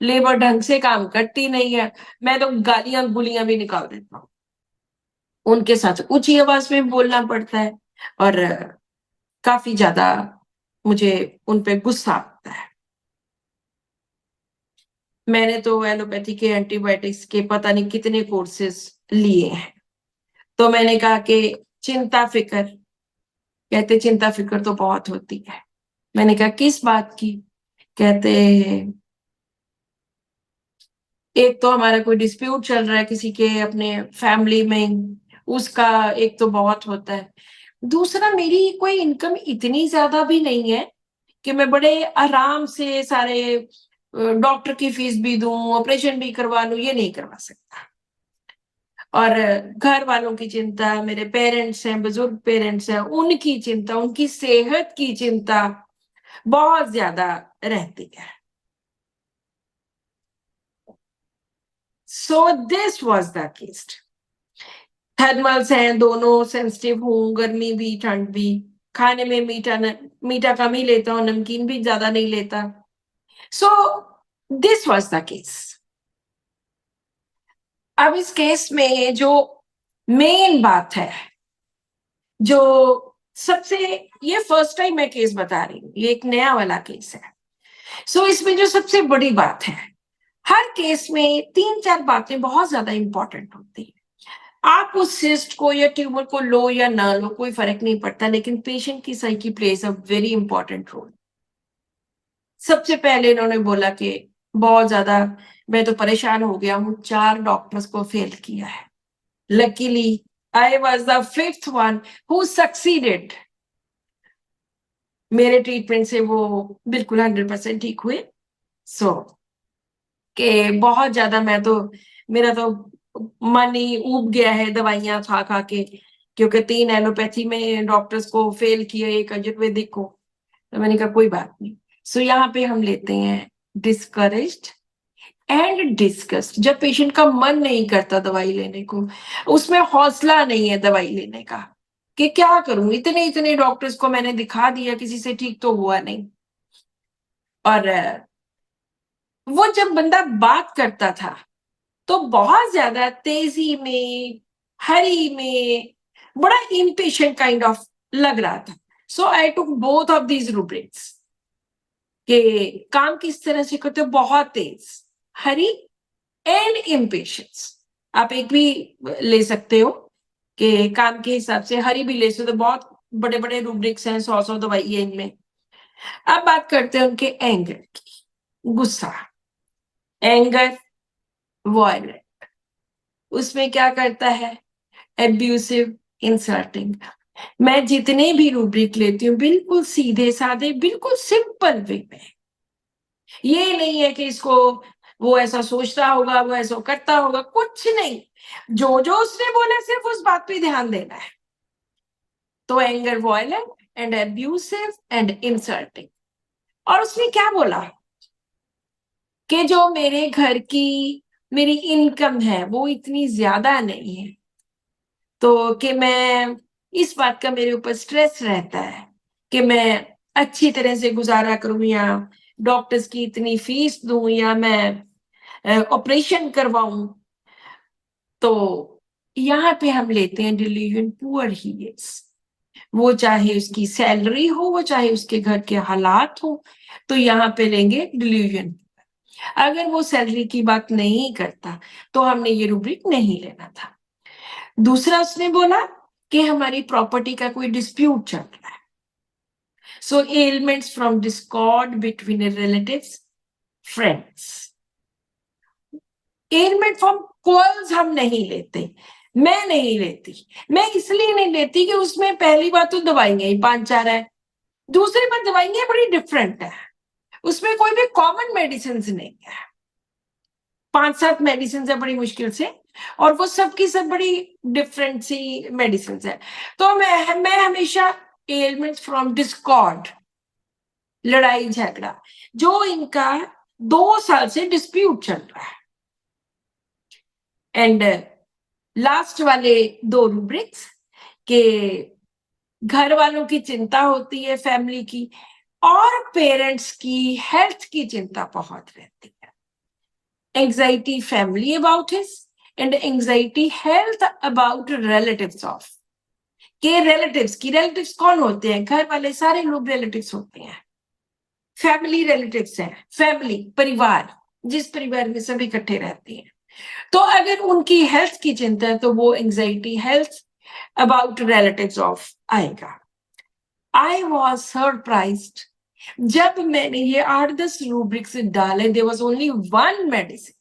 लेबर ढंग से काम करती नहीं है, मैं तो गालियां गुलियां भी निकाल देता हूँ, उनके साथ ऊंची आवाज में बोलना पड़ता है, और काफी ज्यादा मुझे उन पे गुस्सा आता है। मैंने तो एलोपैथी के एंटीबायोटिक्स के पता नहीं कितने कोर्सेज लिए हैं। तो मैंने कहा कि चिंता फिक्र, कहते चिंता फिक्र तो बहुत होती है। मैंने कहा किस बात की? कहते एक तो हमारा कोई डिस्प्यूट चल रहा है किसी के अपने फैमिली में, उसका एक तो बहुत होता है, दूसरा मेरी कोई इनकम इतनी ज्यादा भी नहीं है कि मैं बड़े आराम से सारे डॉक्टर की फीस भी दूं, ऑपरेशन भी करवा लूं, ये नहीं करवा सकता। और घर वालों की चिंता, मेरे पेरेंट्स हैं, बुजुर्ग पेरेंट्स हैं, उनकी चिंता, उनकी सेहत की चिंता बहुत ज्यादा रहती है। So this was the case. Thermals हैं, दोनों सेंसिटिव हूँ, गर्मी भी ठंड भी। खाने में मीठा कम ही लेता हूँ, नमकीन भी ज्यादा नहीं लेता। So this was the case. अब इस केस में जो मेन बात है, जो सबसे, ये फर्स्ट टाइम मैं केस बता रही हूँ, ये एक नया वाला केस है। सो इसमें जो सबसे बड़ी बात है, हर केस में 3-4 बातें बहुत ज्यादा इंपॉर्टेंट होती है। आप उस सिस्ट को या ट्यूमर को लो या ना लो कोई फर्क नहीं पड़ता, लेकिन पेशेंट की psyche plays a very important role. सबसे पहले इन्होंने बोला कि बहुत ज्यादा मैं तो परेशान हो गया हूँ, 4 डॉक्टर्स को फेल किया है, luckily I was the 5th one who succeeded. मेरे ट्रीटमेंट से वो बिल्कुल 100% ठीक हुए। सो कि बहुत ज्यादा मैं तो, मेरा तो मन ही उब गया है दवाइयां खा खा के, क्योंकि 3 एलोपैथी में डॉक्टर्स को फेल किया, एक आयुर्वेदिक को। तो मैंने कहा कोई बात नहीं। सो यहाँ पे हम लेते हैं डिस्करेज्ड एंड डिस्कस्ड। जब पेशेंट का मन नहीं करता दवाई लेने को, उसमें हौसला नहीं है दवाई लेने का, कि क्या करूं, इतने इतने डॉक्टर्स को मैंने दिखा दिया, किसी से ठीक तो हुआ नहीं। और वो जब बंदा बात करता था तो बहुत ज्यादा तेजी में, हरी में, बड़ा इम्पेशेंट काइंड ऑफ लग रहा था। सो आई टुक बोथ ऑफ दीज रूब्रिक्स, कि काम किस तरह से करते हो, बहुत तेज, हरी एंड इम्पेशंस। आप एक भी ले सकते हो कि काम के हिसाब से, हरी भी ले सकते हो, तो बहुत बड़े बड़े रूब्रिक्स हैं, 100 दवाई है इनमें। अब बात करते हैं उनके एंगर की, गुस्सा, एंगर, वायलेंट। उसमें क्या करता है? Abusive, insulting. मैं जितने भी रूब्रिक लेती हूँ बिल्कुल सीधे साधे, बिल्कुल सिंपल वे में। ये नहीं है कि इसको वो ऐसा सोचता होगा, वो ऐसा करता होगा, कुछ नहीं, जो जो उसने बोला सिर्फ उस बात पे ध्यान देना है। तो anger, violent and abusive and insulting. और उसने क्या बोला कि जो मेरे घर की मेरी इनकम है वो इतनी ज्यादा नहीं है, तो कि मैं इस बात का मेरे ऊपर स्ट्रेस रहता है कि मैं अच्छी तरह से गुजारा करूं या डॉक्टर्स की इतनी फीस दूं या मैं ऑपरेशन करवाऊं। तो यहाँ पे हम लेते हैं डिलीजन पुअर ही इज, वो चाहे उसकी सैलरी हो, वो चाहे उसके घर के हालात हो, तो यहाँ पे लेंगे डिलीजन। अगर वो सैलरी की बात नहीं करता तो हमने ये रूब्रिक नहीं लेना था। दूसरा उसने बोला कि हमारी प्रॉपर्टी का कोई डिस्प्यूट चल रहा है, so elements from discord between relatives friends. Element from quarrels हम नहीं लेते, मैं नहीं लेती। मैं इसलिए नहीं लेती कि उसमें पहली बात तो दवाइयां ही 5-4 है, दूसरी बात दवाइयां बड़ी डिफरेंट है, उसमें कोई भी कॉमन मेडिसिन नहीं है, 5-7 मेडिसिन है बड़ी मुश्किल से, और वो सब की सब बड़ी डिफरेंट सी मेडिसिन है। तो मैं हमेशा एलिमेंट्स फ्रॉम डिस्कॉर्ड, लड़ाई झगड़ा, जो इनका 2 साल से डिस्प्यूट चल रहा है, एंड लास्ट वाले 2 रूब्रिक्स के घर वालों की चिंता होती है फैमिली की, और पेरेंट्स की हेल्थ की चिंता बहुत रहती है। Anxiety family about his and anxiety health about relatives of. के रिलेटिव्स कौन होते हैं? घर वाले सारे लोग रिलेटिव्स होते हैं, फैमिली रिलेटिव्स हैं, फैमिली परिवार, जिस परिवार में सब इकट्ठे रहते हैं। तो अगर उनकी हेल्थ की चिंता है तो वो anxiety health about relatives of आएगा। आई वॉज सरप्राइज्ड जब मैंने ये 8-10 रूब्रिक्स डाले, there was only 1 medicine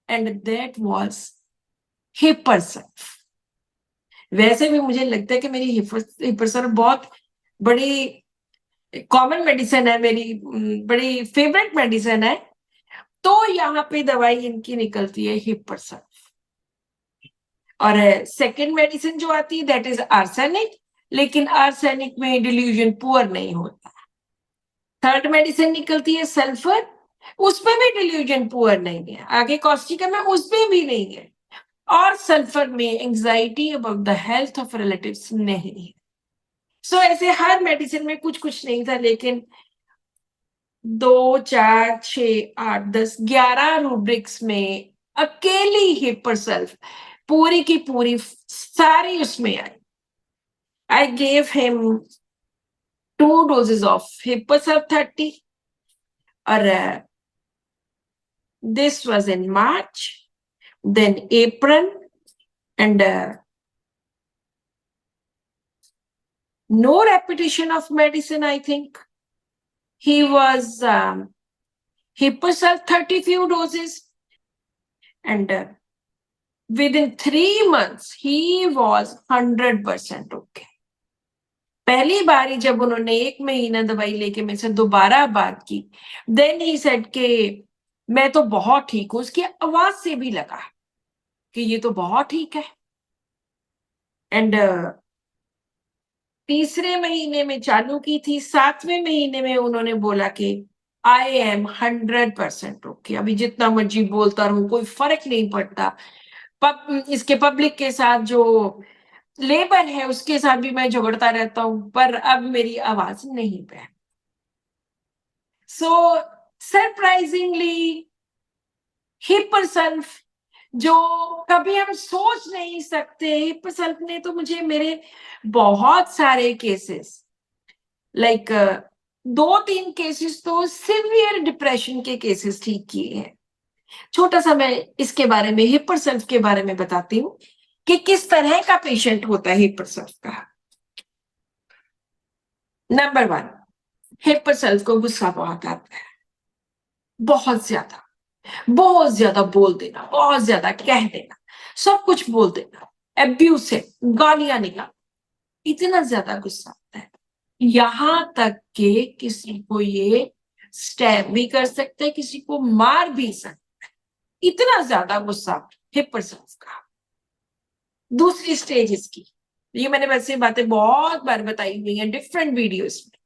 and that was hepar sulph. वैसे भी मुझे लगता है कि मेरी हिपरसल्फ बहुत बड़ी कॉमन मेडिसिन है, मेरी बड़ी फेवरेट मेडिसिन है। तो यहाँ पे दवाई इनकी निकलती है हिपरसल्फ। और सेकंड मेडिसिन जो आती है दैट इज आर्सेनिक, लेकिन आर्सेनिक में डिल्यूजन पुअर नहीं होता। थर्ड मेडिसिन निकलती है सल्फर, उसमें भी डिल्यूजन पुअर नहीं है। आगे कॉस्टिका में उसमें भी नहीं है, और सल्फर में anxiety about the health of relatives नहीं है। सो ऐसे हर मेडिसिन में कुछ कुछ नहीं था, लेकिन 2, 4, 6, 8, 10, 11 रूब्रिक्स में अकेली हिपरसल्फ पूरी की पूरी सारी उसमें आई। I gave him 2 doses of Hippocel 30, or this was in March, then April, and no repetition of medicine, I think. He was Hippocel 30 few doses, and within 3 months, he was 100% okay. पहली बारी जब उन्होंने 1 महीना दवाई लेके मेरे से दोबारा बात की, देन ही सेड के मैं तो बहुत ठीक हूं। उसकी आवाज से भी लगा कि ये तो बहुत ठीक है। एंड तीसरे महीने में चालू की थी, 7वें महीने में उन्होंने बोला कि आई एम 100% ओके। अभी जितना मर्जी बोलता रहूं कोई फर्क नहीं पड़ता। इसके पब्लिक के साथ जो लेबर है उसके साथ भी मैं झगड़ता रहता हूं, पर अब मेरी आवाज नहीं पे। सो सरप्राइजिंगली हिपरसल्फ, जो कभी हम सोच नहीं सकते, हिपरसल्फ ने तो मुझे मेरे बहुत सारे केसेस, लाइक 2-3 केसेस तो सिवियर डिप्रेशन के केसेस ठीक किए हैं। छोटा सा मैं इसके बारे में, हिपरसल्फ के बारे में बताती हूँ कि किस तरह का पेशेंट होता है हिपरसल्फ का। नंबर 1, हिपरसल्फ को गुस्सा बहुत आता है, बहुत ज्यादा बोल देना, बहुत ज्यादा कह देना, सब कुछ बोल देना, अब्यूसिव, गालियां निकाल, इतना ज्यादा गुस्सा आता है, यहां तक कि किसी को ये स्टैब भी कर सकते हैं, किसी को मार भी सकते हैं, इतना ज्यादा गुस्सा हिपरसल्फ का। दूसरी स्टेज इसकी, ये मैंने वैसे बातें बहुत बार बताई हुई है डिफरेंट वीडियोस में।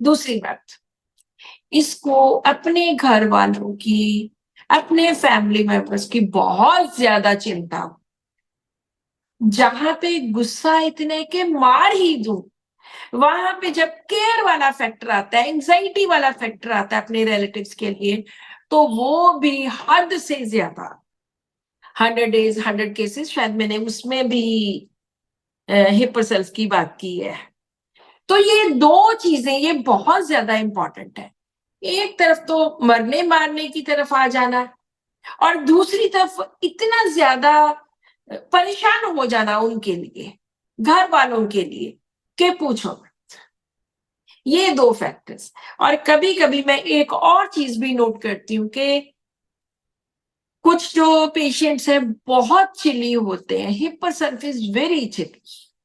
दूसरी बात, इसको अपने घर वालों की, अपने फैमिली मेंबर्स की बहुत ज्यादा चिंता, जहां पे गुस्सा इतने के मार ही दूं, वहां पे जब केयर वाला फैक्टर आता है, एंजाइटी वाला फैक्टर आता है अपने रिलेटिव्स के लिए, तो वो भी हद से ज्यादा। 100 days 100 cases, शायद मैंने उसमें भी हिप्पोसेल्फ की बात की है। तो ये दो चीजें ये बहुत ज्यादा इंपॉर्टेंट है। एक तरफ तो मरने मारने की तरफ आ जाना, और दूसरी तरफ इतना ज्यादा परेशान हो जाना उनके लिए, घर वालों के लिए, कि पूछो मत। ये दो फैक्टर्स। और कभी कभी मैं एक और चीज भी नोट करती हूँ कि कुछ जो पेशेंट्स हैं बहुत चिली होते हैं, हिप्पोसेल्फ इज वेरी चिली,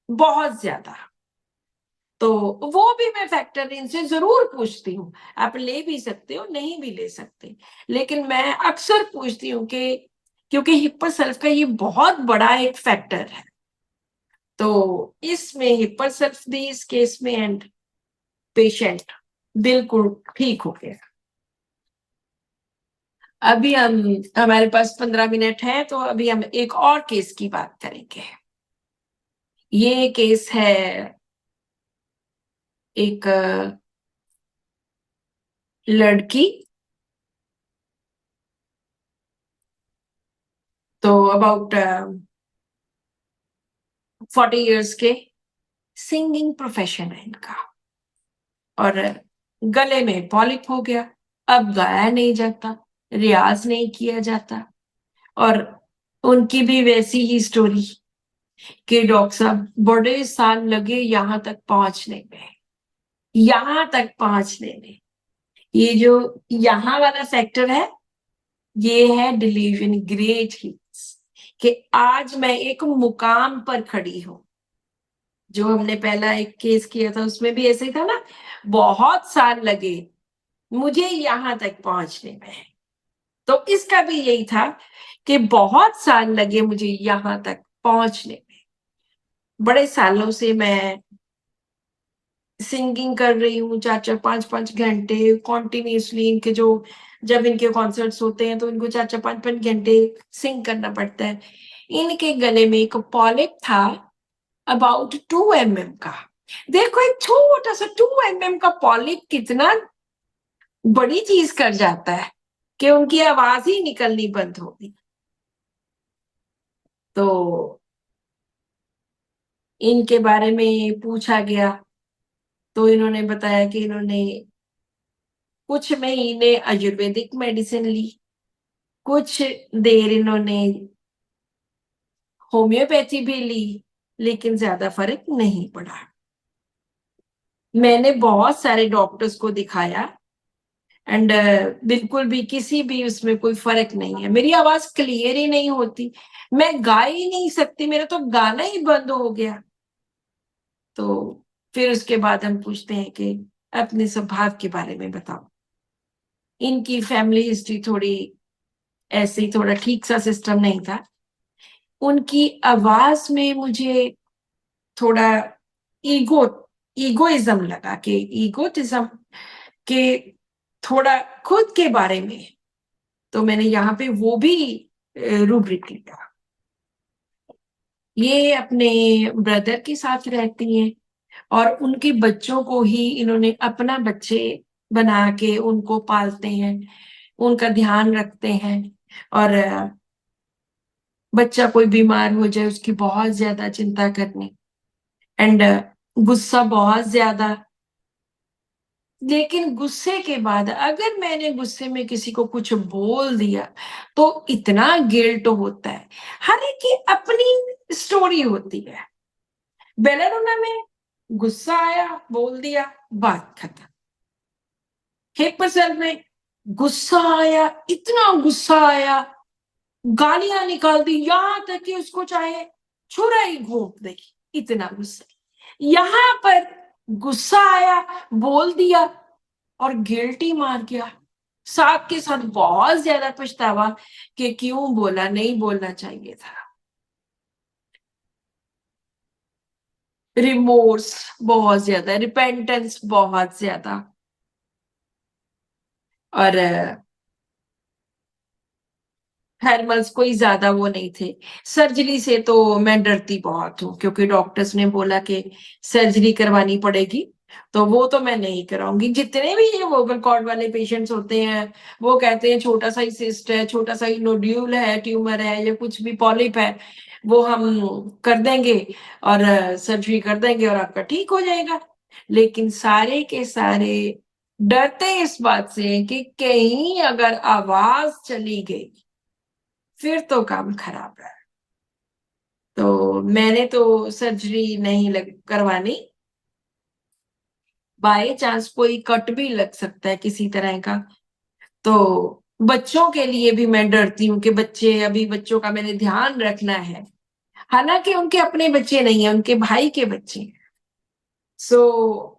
बहुत ज्यादा। तो वो भी मैं फैक्टर इनसे जरूर पूछती हूँ। आप ले भी सकते हो, नहीं भी ले सकते, लेकिन मैं अक्सर पूछती हूँ कि क्योंकि हिप्पोसेल्फ का ये बहुत बड़ा एक फैक्टर है। तो इसमें हिप्पोसेल्फ भी इस केस में एंड पेशेंट बिल्कुल ठीक हो गया। अभी हमारे पास 15 मिनट है, तो अभी हम एक और केस की बात करेंगे। ये केस है एक लड़की, तो अबाउट 40 years के, सिंगिंग प्रोफेशन है इनका, और गले में पॉलिप हो गया। अब गाया नहीं जाता, रियाज नहीं किया जाता, और उनकी भी वैसी ही स्टोरी कि डॉक्टर साहब बड़े साल लगे यहां तक पहुंचने में, यहां तक पहुंचने में। ये जो यहाँ वाला फैक्टर है, ये है बिलीव इन ग्रेट हील्स, कि आज मैं एक मुकाम पर खड़ी हूं। जो हमने पहला एक केस किया था उसमें भी ऐसे ही था ना, बहुत साल लगे मुझे यहां तक पहुंचने में। तो इसका भी यही था कि बहुत साल लगे मुझे यहां तक पहुंचने में। बड़े सालों से मैं सिंगिंग कर रही हूँ, 4-4 5-5 घंटे कॉन्टिन्यूसली। इनके जो जब इनके कॉन्सर्ट्स होते हैं तो इनको 4-4 5-5 घंटे सिंग करना पड़ता है। इनके गले में एक पॉलिप था अबाउट 2 mm का। देखो एक छोटा सा 2 mm का पॉलिप कितना बड़ी चीज कर जाता है कि उनकी आवाज ही निकलनी बंद हो गई। तो इनके बारे में पूछा गया, तो इन्होंने बताया कि इन्होंने कुछ महीने आयुर्वेदिक मेडिसिन ली, कुछ देर इन्होंने होम्योपैथी भी ली, लेकिन ज्यादा फर्क नहीं पड़ा। मैंने बहुत सारे डॉक्टर्स को दिखाया एंड बिल्कुल भी किसी भी उसमें कोई फर्क नहीं है। मेरी आवाज क्लियर ही नहीं होती, मैं गा ही नहीं सकती, मेरा तो गाना ही बंद हो गया। तो फिर उसके बाद हम पूछते हैं कि अपने स्वभाव के बारे में बताओ। इनकी फैमिली हिस्ट्री थोड़ी ऐसे ही, थोड़ा ठीक सा सिस्टम नहीं था। उनकी आवाज में मुझे थोड़ा ईगो ईगोइज्म लगा, कि ईगोटिज्म के थोड़ा खुद के बारे में। तो मैंने यहाँ पे वो भी रूब्रिक लिया। ये अपने ब्रदर के साथ रहती हैं, और उनके बच्चों को ही इन्होंने अपना बच्चे बना के उनको पालते हैं, उनका ध्यान रखते हैं। और बच्चा कोई बीमार हो जाए उसकी बहुत ज्यादा चिंता करनी, एंड गुस्सा बहुत ज्यादा। लेकिन गुस्से के बाद अगर मैंने गुस्से में किसी को कुछ बोल दिया तो इतना गिल्ट होता है। हर एक की अपनी स्टोरी होती है। बेलारूना में गुस्सा आया, बोल दिया, बात खत्म। हिप्पोसेल्फ में गुस्सा आया, इतना गुस्सा आया, गालियां निकाल दी, यहां तक कि उसको चाहे छुरा ही घोंप दे, इतना गुस्सा। यहां पर गुस्सा आया, बोल दिया, और गिल्टी मार गया, साथ के साथ बहुत ज्यादा पछतावा कि क्यों बोला, नहीं बोलना चाहिए था। रिमोर्स बहुत ज्यादा, रिपेंटेंस बहुत ज्यादा। और थर्मल्स कोई ज्यादा वो नहीं थे। सर्जरी से तो मैं डरती बहुत हूँ, क्योंकि डॉक्टर्स ने बोला कि सर्जरी करवानी पड़ेगी, तो वो तो मैं नहीं कराऊंगी। जितने भी ये वोकल कॉर्ड वाले पेशेंट्स होते हैं, वो कहते हैं छोटा सा ही सिस्ट है, छोटा सा ही नोड्यूल है, ट्यूमर है, या कुछ भी पॉलिप है, वो हम कर देंगे और सर्जरी कर देंगे और आपका ठीक हो जाएगा। लेकिन सारे के सारे डरते इस बात से कि कहीं अगर आवाज चली गई फिर तो काम खराब है। तो मैंने तो सर्जरी नहीं करवानी। बाय चांस कोई कट भी लग सकता है किसी तरह का, तो बच्चों के लिए भी मैं डरती हूँ कि बच्चे, अभी बच्चों का मैंने ध्यान रखना है। हालांकि उनके अपने बच्चे नहीं है, उनके भाई के बच्चे हैं। सो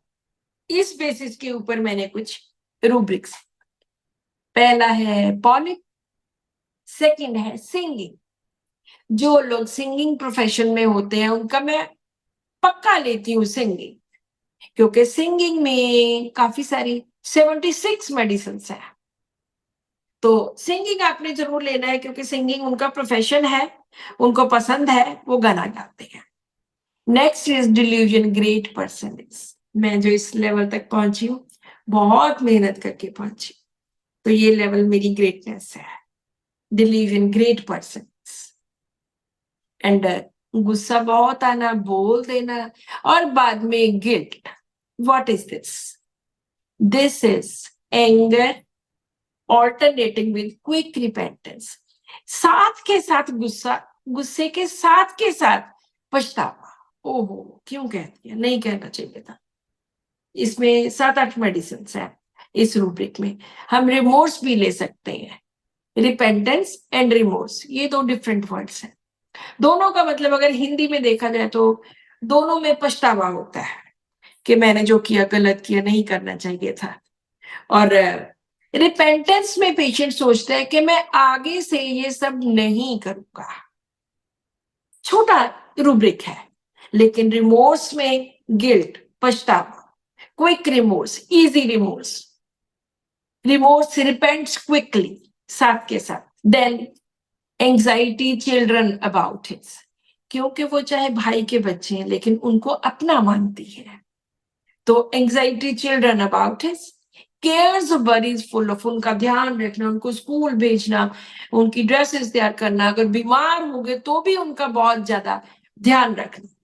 इस बेसिस के ऊपर मैंने कुछ रूब्रिक्स। पहला है पॉलिप, सेकंड है सिंगिंग। जो लोग सिंगिंग प्रोफेशन में होते हैं उनका मैं पक्का लेती हूँ सिंगिंग, क्योंकि सिंगिंग में काफी सारी 76 मेडिसिन है। तो सिंगिंग आपने जरूर लेना है, क्योंकि सिंगिंग उनका प्रोफेशन है, उनको पसंद है, वो गाना गाते हैं। Next is delusion, great person is. मैं जो इस लेवल तक पहुंची हूँ, बहुत मेहनत करके पहुंची, तो ये लेवल मेरी ग्रेटनेस है। डिल्यूजन, ग्रेट पर्सन एंड गुस्सा बहुत आना, बोल देना, और बाद में guilt. What is this? This is anger alternating with quick repentance. साथ के साथ गुस्सा, गुस्से के साथ पछतावा। ओहो, क्यों कह दिया, नहीं कहना चाहिए था। इसमें 7-8 मेडिसिन है इस रूब्रिक में। हम रिमोर्स भी ले सकते हैं। रिपेंटेंस एंड रिमोर्स, ये दो डिफरेंट वर्ड्स हैं। दोनों का मतलब अगर हिंदी में देखा जाए तो दोनों में पछतावा होता है कि मैंने जो किया गलत किया, नहीं करना चाहिए था। और रिपेंटेंस में पेशेंट सोचता है कि मैं आगे से ये सब नहीं करूंगा। छोटा रूब्रिक है, लेकिन रिमोर्स में गिल्ट, पछतावा, quick remorse, easy remorse, remorse repents quickly साथ के साथ। Then anxiety children about his, क्योंकि वो चाहे भाई के बच्चे हैं लेकिन उनको अपना मानती है। तो anxiety children about his, cares worries full of, उनका ध्यान रखना, उनको स्कूल भेजना, उनकी ड्रेसेस तैयार करना, अगर बीमार हो गए तो भी उनका बहुत ज्यादा ध्यान रखना।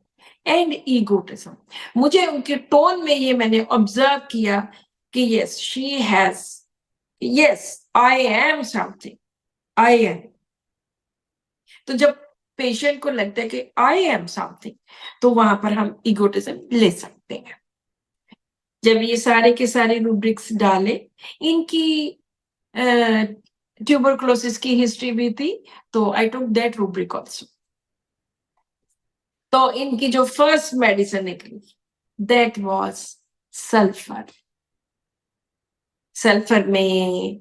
एंड ईगोटिज्म, मुझे उनके टोन में ये मैंने ऑब्जर्व किया कि yes she has, yes I am something, I am. तो जब पेशेंट को लगता है कि आई एम समथिंग, तो वहां पर हम ईगोटिज्म ले सकते हैं। जब ये सारे के सारे रूब्रिक्स डाले, इनकी ट्यूबरक्लोसिस की हिस्ट्री भी थी, तो आई टुक दैट रूब्रिक ऑल्सो। तो इनकी जो फर्स्ट मेडिसिन निकली, दैट वाज सल्फर। सल्फर में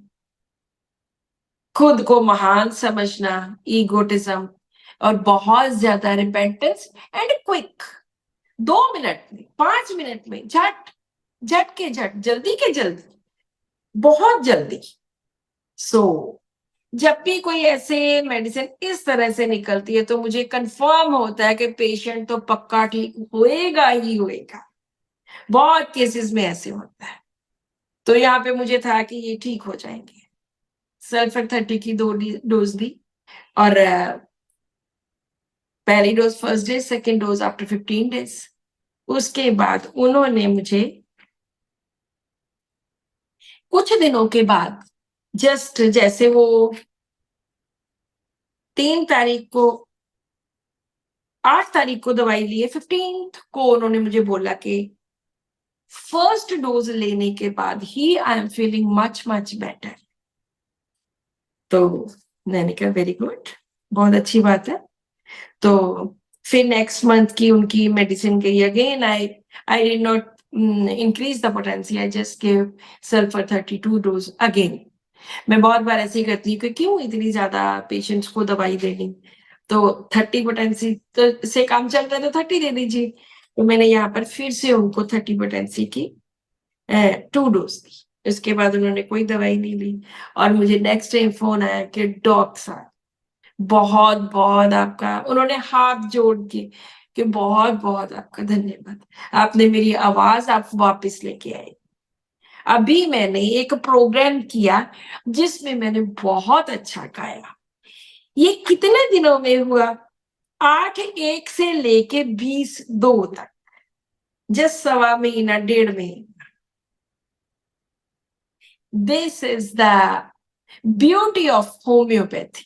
खुद को महान समझना, ईगोटिज्म, और बहुत ज्यादा रिपेंटेंस एंड क्विक। 2 मिनट में, 5 मिनट में, झट झट के झट, जल्दी के जल्दी, बहुत जल्दी। सो जब भी कोई ऐसे मेडिसिन इस तरह से निकलती है तो मुझे कंफर्म होता है कि पेशेंट तो पक्का ठीक होएगा ही होएगा। बहुत केसेस में ऐसे होता है। तो यहाँ पे मुझे था कि ये ठीक हो जाएंगे। सल्फर 30 की 2 डोज दी, और पहली dose first day, second dose after 15 days. उसके बाद उन्होंने मुझे कुछ दिनों के बाद, जस्ट जैसे वो 3 तारीख को, 8 तारीख को दवाई लिए, 15th को उन्होंने मुझे बोला कि फर्स्ट डोज लेने के बाद ही I am feeling much much better. तो मैंने कहा वेरी गुड, बहुत अच्छी बात है। तो फिर नेक्स्ट मंथ की उनकी मेडिसिन गई again. I did not increase the potency, I just give sulphur 32 dose again. मैं बहुत बार ऐसे ही करती हूँ कि क्यों इतनी ज्यादा पेशेंट्स को दवाई देनी, तो 30 पोटेंसी तो से काम चल रहा है तो 30 दे दीजिए। तो मैंने यहाँ पर फिर से उनको 30 पोटेंसी की 2 डोज दी। उसके बाद उन्होंने कोई दवाई नहीं ली, और मुझे नेक्स्ट टाइम फोन आया कि डॉक्टर साहब बहुत बहुत आपका, उन्होंने हाथ जोड़ के कि बहुत बहुत आपका धन्यवाद, आपने मेरी आवाज आप वापस लेके आए। अभी मैंने एक प्रोग्राम किया जिसमें मैंने बहुत अच्छा गाया। ये कितने दिनों में हुआ? 8-1 से लेके 20-2 तक, जस्ट 1.25 महीना, 1.5 महीना। This is the beauty of homeopathy,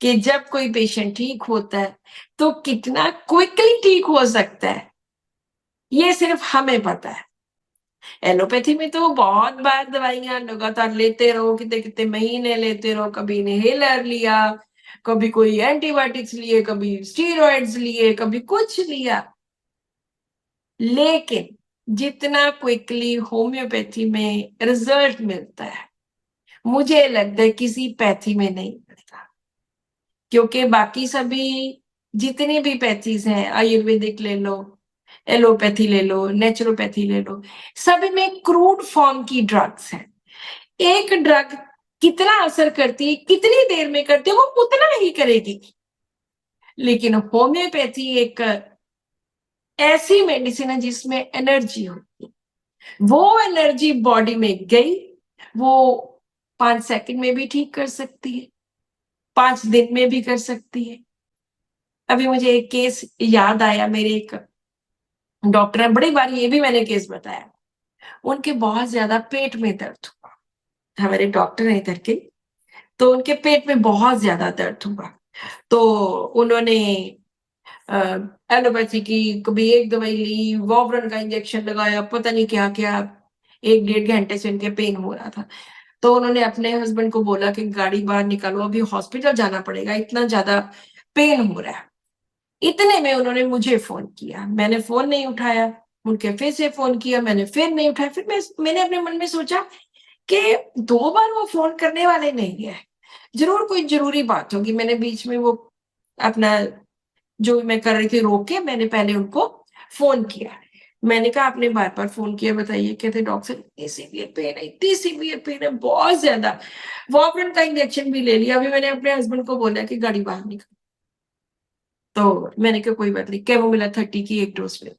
कि जब कोई पेशेंट ठीक होता है तो कितना क्विकली ठीक हो सकता है, ये सिर्फ हमें पता है। एलोपैथी में तो बहुत बार दवाइयां लगातार लेते रहो, कितने कितने महीने लेते रहो, कभी इनहेलर लिया, कभी कोई एंटीबायोटिक्स लिए, कभी स्टीरॉइड्स लिए, कभी कुछ लिया। लेकिन जितना क्विकली होम्योपैथी में रिजल्ट मिलता है, मुझे लगता है किसी पैथी में नहीं मिलता। क्योंकि बाकी सभी जितनी भी पैथीज हैं, आयुर्वेदिक ले लो, एलोपैथी ले लो, नेचुरोपैथी ले लो, सभी में क्रूड फॉर्म की ड्रग्स हैं। एक ड्रग कितना असर करती है, कितनी देर में करती है, वो उतना ही करेगी। लेकिन होम्योपैथी एक ऐसी मेडिसिन है जिसमें एनर्जी होती है। वो एनर्जी बॉडी में गई, वो 5 सेकंड में भी ठीक कर सकती है, 5 दिन में भी कर सकती है। अभी मुझे एक केस याद आया, मेरे एक डॉक्टर है, बड़ी बार ये भी मैंने केस बताया, उनके बहुत ज्यादा पेट में दर्द हुआ, हमारे डॉक्टर है इधर के, तो उनके पेट में बहुत ज्यादा दर्द हुआ, तो उन्होंने एलोपैथी की, कभी एक दवाई ली, वॉवरन का इंजेक्शन लगाया, पता नहीं क्या क्या, 1-1.5 घंटे से उनके पेन हो रहा था। तो उन्होंने अपने हस्बैंड को बोला कि गाड़ी बाहर निकालो, अभी हॉस्पिटल जाना पड़ेगा, इतना ज्यादा पेन हो रहा है। इतने में उन्होंने मुझे फोन किया, मैंने फोन नहीं उठाया, उनके फिर से फोन किया, मैंने फिर नहीं उठाया। फिर मैंने अपने मन में सोचा कि 2 बार वो फोन करने वाले नहीं है, जरूर कोई जरूरी बात होगी। मैंने बीच में वो अपना जो मैं कर रही थी रोक के, मैंने पहले उनको फोन किया। मैंने कहा आपने बार बार फोन किया, बताइए। कहते डॉक्टर इतनी सीवियर पेन है, इतनी सीवियर पेन है, बहुत ज्यादा, वॉपरन का इंजेक्शन भी ले लिया। अभी मैंने अपने हस्बैंड को बोला कि गाड़ी बाहर निकल, तो मैंने कहा कोई बात नहीं, कैमोमिला 30 की एक डोज ले।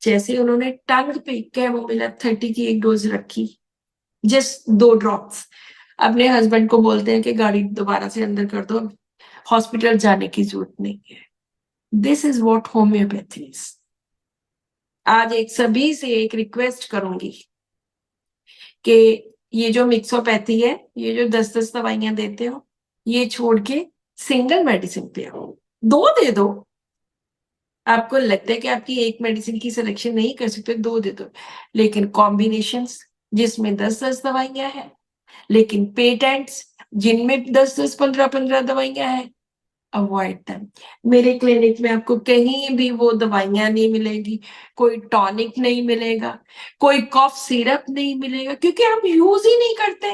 जैसे उन्होंने टंग पे कैमोमिला 30 की एक डोज रखी, जस्ट 2 ड्रॉप्स, अपने हस्बैंड को बोलते हैं कि गाड़ी दोबारा से अंदर कर दो, हॉस्पिटल जाने की जरूरत नहीं है। This is what homeopathy is. आज एक सभी से एक रिक्वेस्ट करूंगी कि ये जो मिक्सोपैथी है, ये जो 10-10 दवाइयां देते हो, ये छोड़ के सिंगल मेडिसिन पे आओ, 2 दे दो। आपको लगता है कि आपकी एक मेडिसिन की सिलेक्शन नहीं कर सकते, 2 दे दो, लेकिन कॉम्बिनेशंस जिसमें 10-10 दवाइयां हैं, लेकिन पेटेंट्स जिनमें 10-10, 15-15 दवाइयां हैं, अवॉइड देम। मेरे क्लिनिक में आपको कहीं भी वो दवाइयां नहीं मिलेगी, कोई टॉनिक नहीं मिलेगा, कोई कफ सिरप नहीं मिलेगा, क्योंकि हम यूज ही नहीं करते।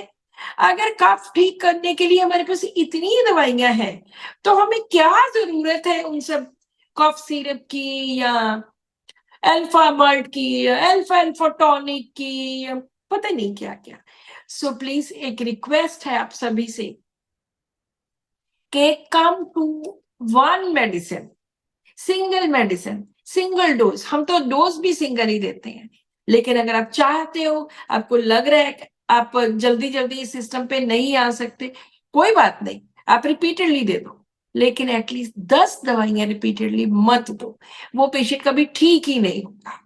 अगर कफ ठीक करने के लिए हमारे पास इतनी दवाइयां हैं, तो हमें क्या जरूरत है उन सब कफ सिरप की, या अल्फा मल्ट की, या अल्फा अल्फाटॉनिक की, या पता नहीं क्या क्या। सो प्लीज एक रिक्वेस्ट है आप सभी से कि come to one medicine, single medicine, single dose. हम तो डोज भी सिंगल ही देते हैं, लेकिन अगर आप चाहते हो, आपको लग रहा है कि आप जल्दी जल्दी इस सिस्टम पे नहीं आ सकते, कोई बात नहीं, आप रिपीटेडली दे दो, लेकिन एटलीस्ट 10 दवाइयां रिपीटेडली मत दो, वो पेशेंट कभी ठीक ही नहीं होगा।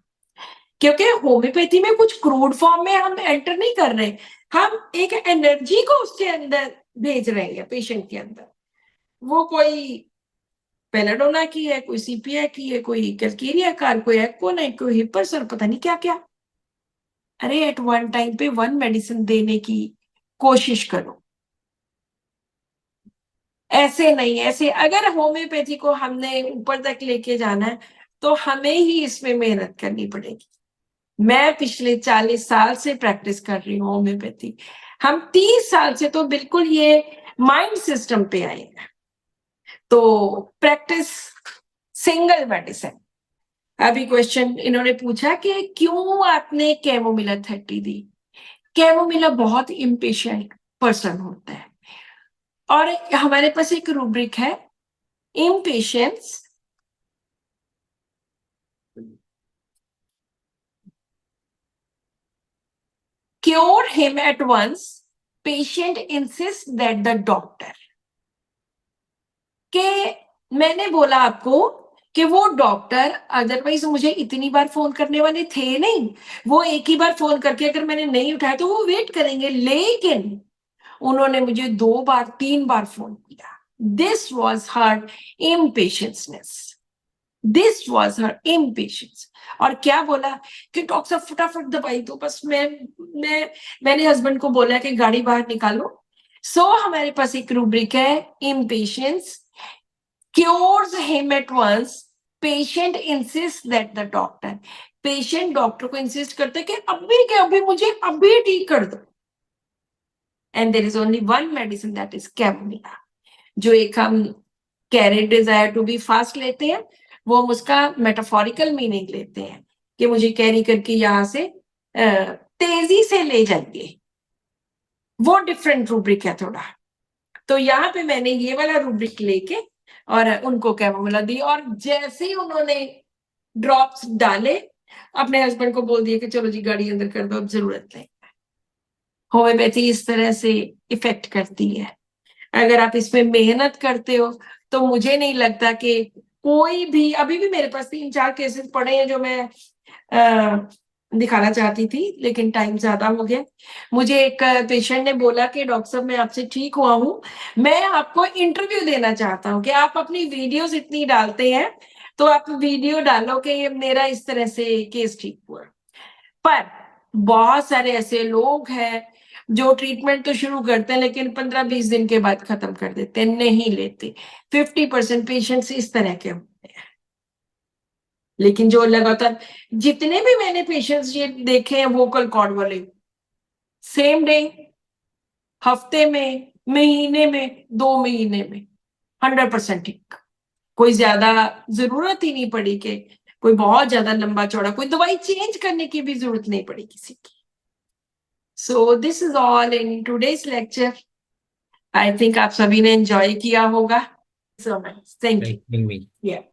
क्योंकि होम्योपैथी में कुछ क्रूड फॉर्म में हम एंटर नहीं कर रहे, हम एक एनर्जी को उसके अंदर भेज रहे हैं पेशेंट के अंदर। वो कोई पेलाडोना की है, कोई सीपीआई की है, कोई कैल्केरिया कार, कोई एक्कोनाइट, कोई हिपरसर, पता नहीं क्या क्या। अरे एट वन टाइम पे वन मेडिसिन देने की कोशिश करो, ऐसे नहीं। ऐसे अगर होम्योपैथी को हमने ऊपर तक लेके जाना है, तो हमें ही इसमें मेहनत करनी पड़ेगी। मैं पिछले 40 साल से प्रैक्टिस कर रही हूँ होम्योपैथी, हम 30 साल से तो बिल्कुल ये माइंड सिस्टम पे आए हैं। तो प्रैक्टिस सिंगल मेडिसिन। अभी क्वेश्चन इन्होंने पूछा कि क्यों आपने कैमोमिला 30 दी। कैमोमिला बहुत इम्पेशेंट पर्सन होता है, और हमारे पास एक रूब्रिक है, impatience, cure him at once, patient insist that the doctor. के मैंने बोला आपको कि वो डॉक्टर अदरवाइज मुझे इतनी बार फोन करने वाले थे नहीं, वो एक ही बार फोन करके अगर मैंने नहीं उठाया तो वो वेट करेंगे, लेकिन उन्होंने मुझे 2 बार 3 बार फोन किया। This was her impatienceness, this was her impatience. और क्या बोला कि डॉक्टर साहब फटाफट दवाई दो, बस मैंने हस्बैंड को बोला कि गाड़ी बाहर निकालो। सो हमारे पास एक रूब्रिक है, impatience cures him at once, patient insist that the doctor. Patient doctor को इंसिस्ट करते कि अभी के अभी मुझे अभी ठीक कर दो। And there is only one medicine, that is chamomilla. जो एक हम carried desire to be fast लेते हैं, वो हम उसका मेटाफोरिकल मीनिंग लेते हैं कि मुझे कैरी करके यहां से तेजी से ले जाएंगे, वो डिफरेंट रूब्रिक है थोड़ा। तो यहाँ पे मैंने ये वाला रूब्रिक लेके और उनको कैमोमिला दी, और जैसे ही उन्होंने ड्रॉप्स डाले अपने हस्बैंड को बोल दिया कि चलो जी गाड़ी अंदर कर दो, अब जरूरत नहीं। होम्योपैथी इस तरह से इफेक्ट करती है। अगर आप इसमें मेहनत करते हो तो मुझे नहीं लगता कि कोई भी, अभी भी मेरे पास 3-4 केसेस पड़े हैं जो मैं दिखाना चाहती थी, लेकिन टाइम ज्यादा हो गया। मुझे एक पेशेंट ने बोला कि डॉक्टर साहब मैं आपसे ठीक हुआ हूँ, मैं आपको इंटरव्यू देना चाहता हूँ कि आप अपनी वीडियोस इतनी डालते हैं तो आप वीडियो डालो कि मेरा इस तरह से केस ठीक हुआ। पर बहुत सारे ऐसे लोग हैं जो ट्रीटमेंट तो शुरू करते हैं लेकिन 15-20 दिन के बाद खत्म कर देते हैं, नहीं लेते। 50% पेशेंट्स इस तरह के होते हैं। लेकिन जो लगातार, जितने भी मैंने पेशेंट्स ये देखे हैं वोकल कॉर्ड वाले, सेम डे, हफ्ते में, महीने में, 2 महीने में 100% ठीक। कोई ज्यादा जरूरत ही नहीं पड़ी कि कोई बहुत ज्यादा लंबा चौड़ा, कोई दवाई चेंज करने की भी जरूरत नहीं पड़ी किसी की। So this is all in today's lecture. I think आप सभी ने enjoy किया होगा. So much. Thank you. Thank you. Yeah.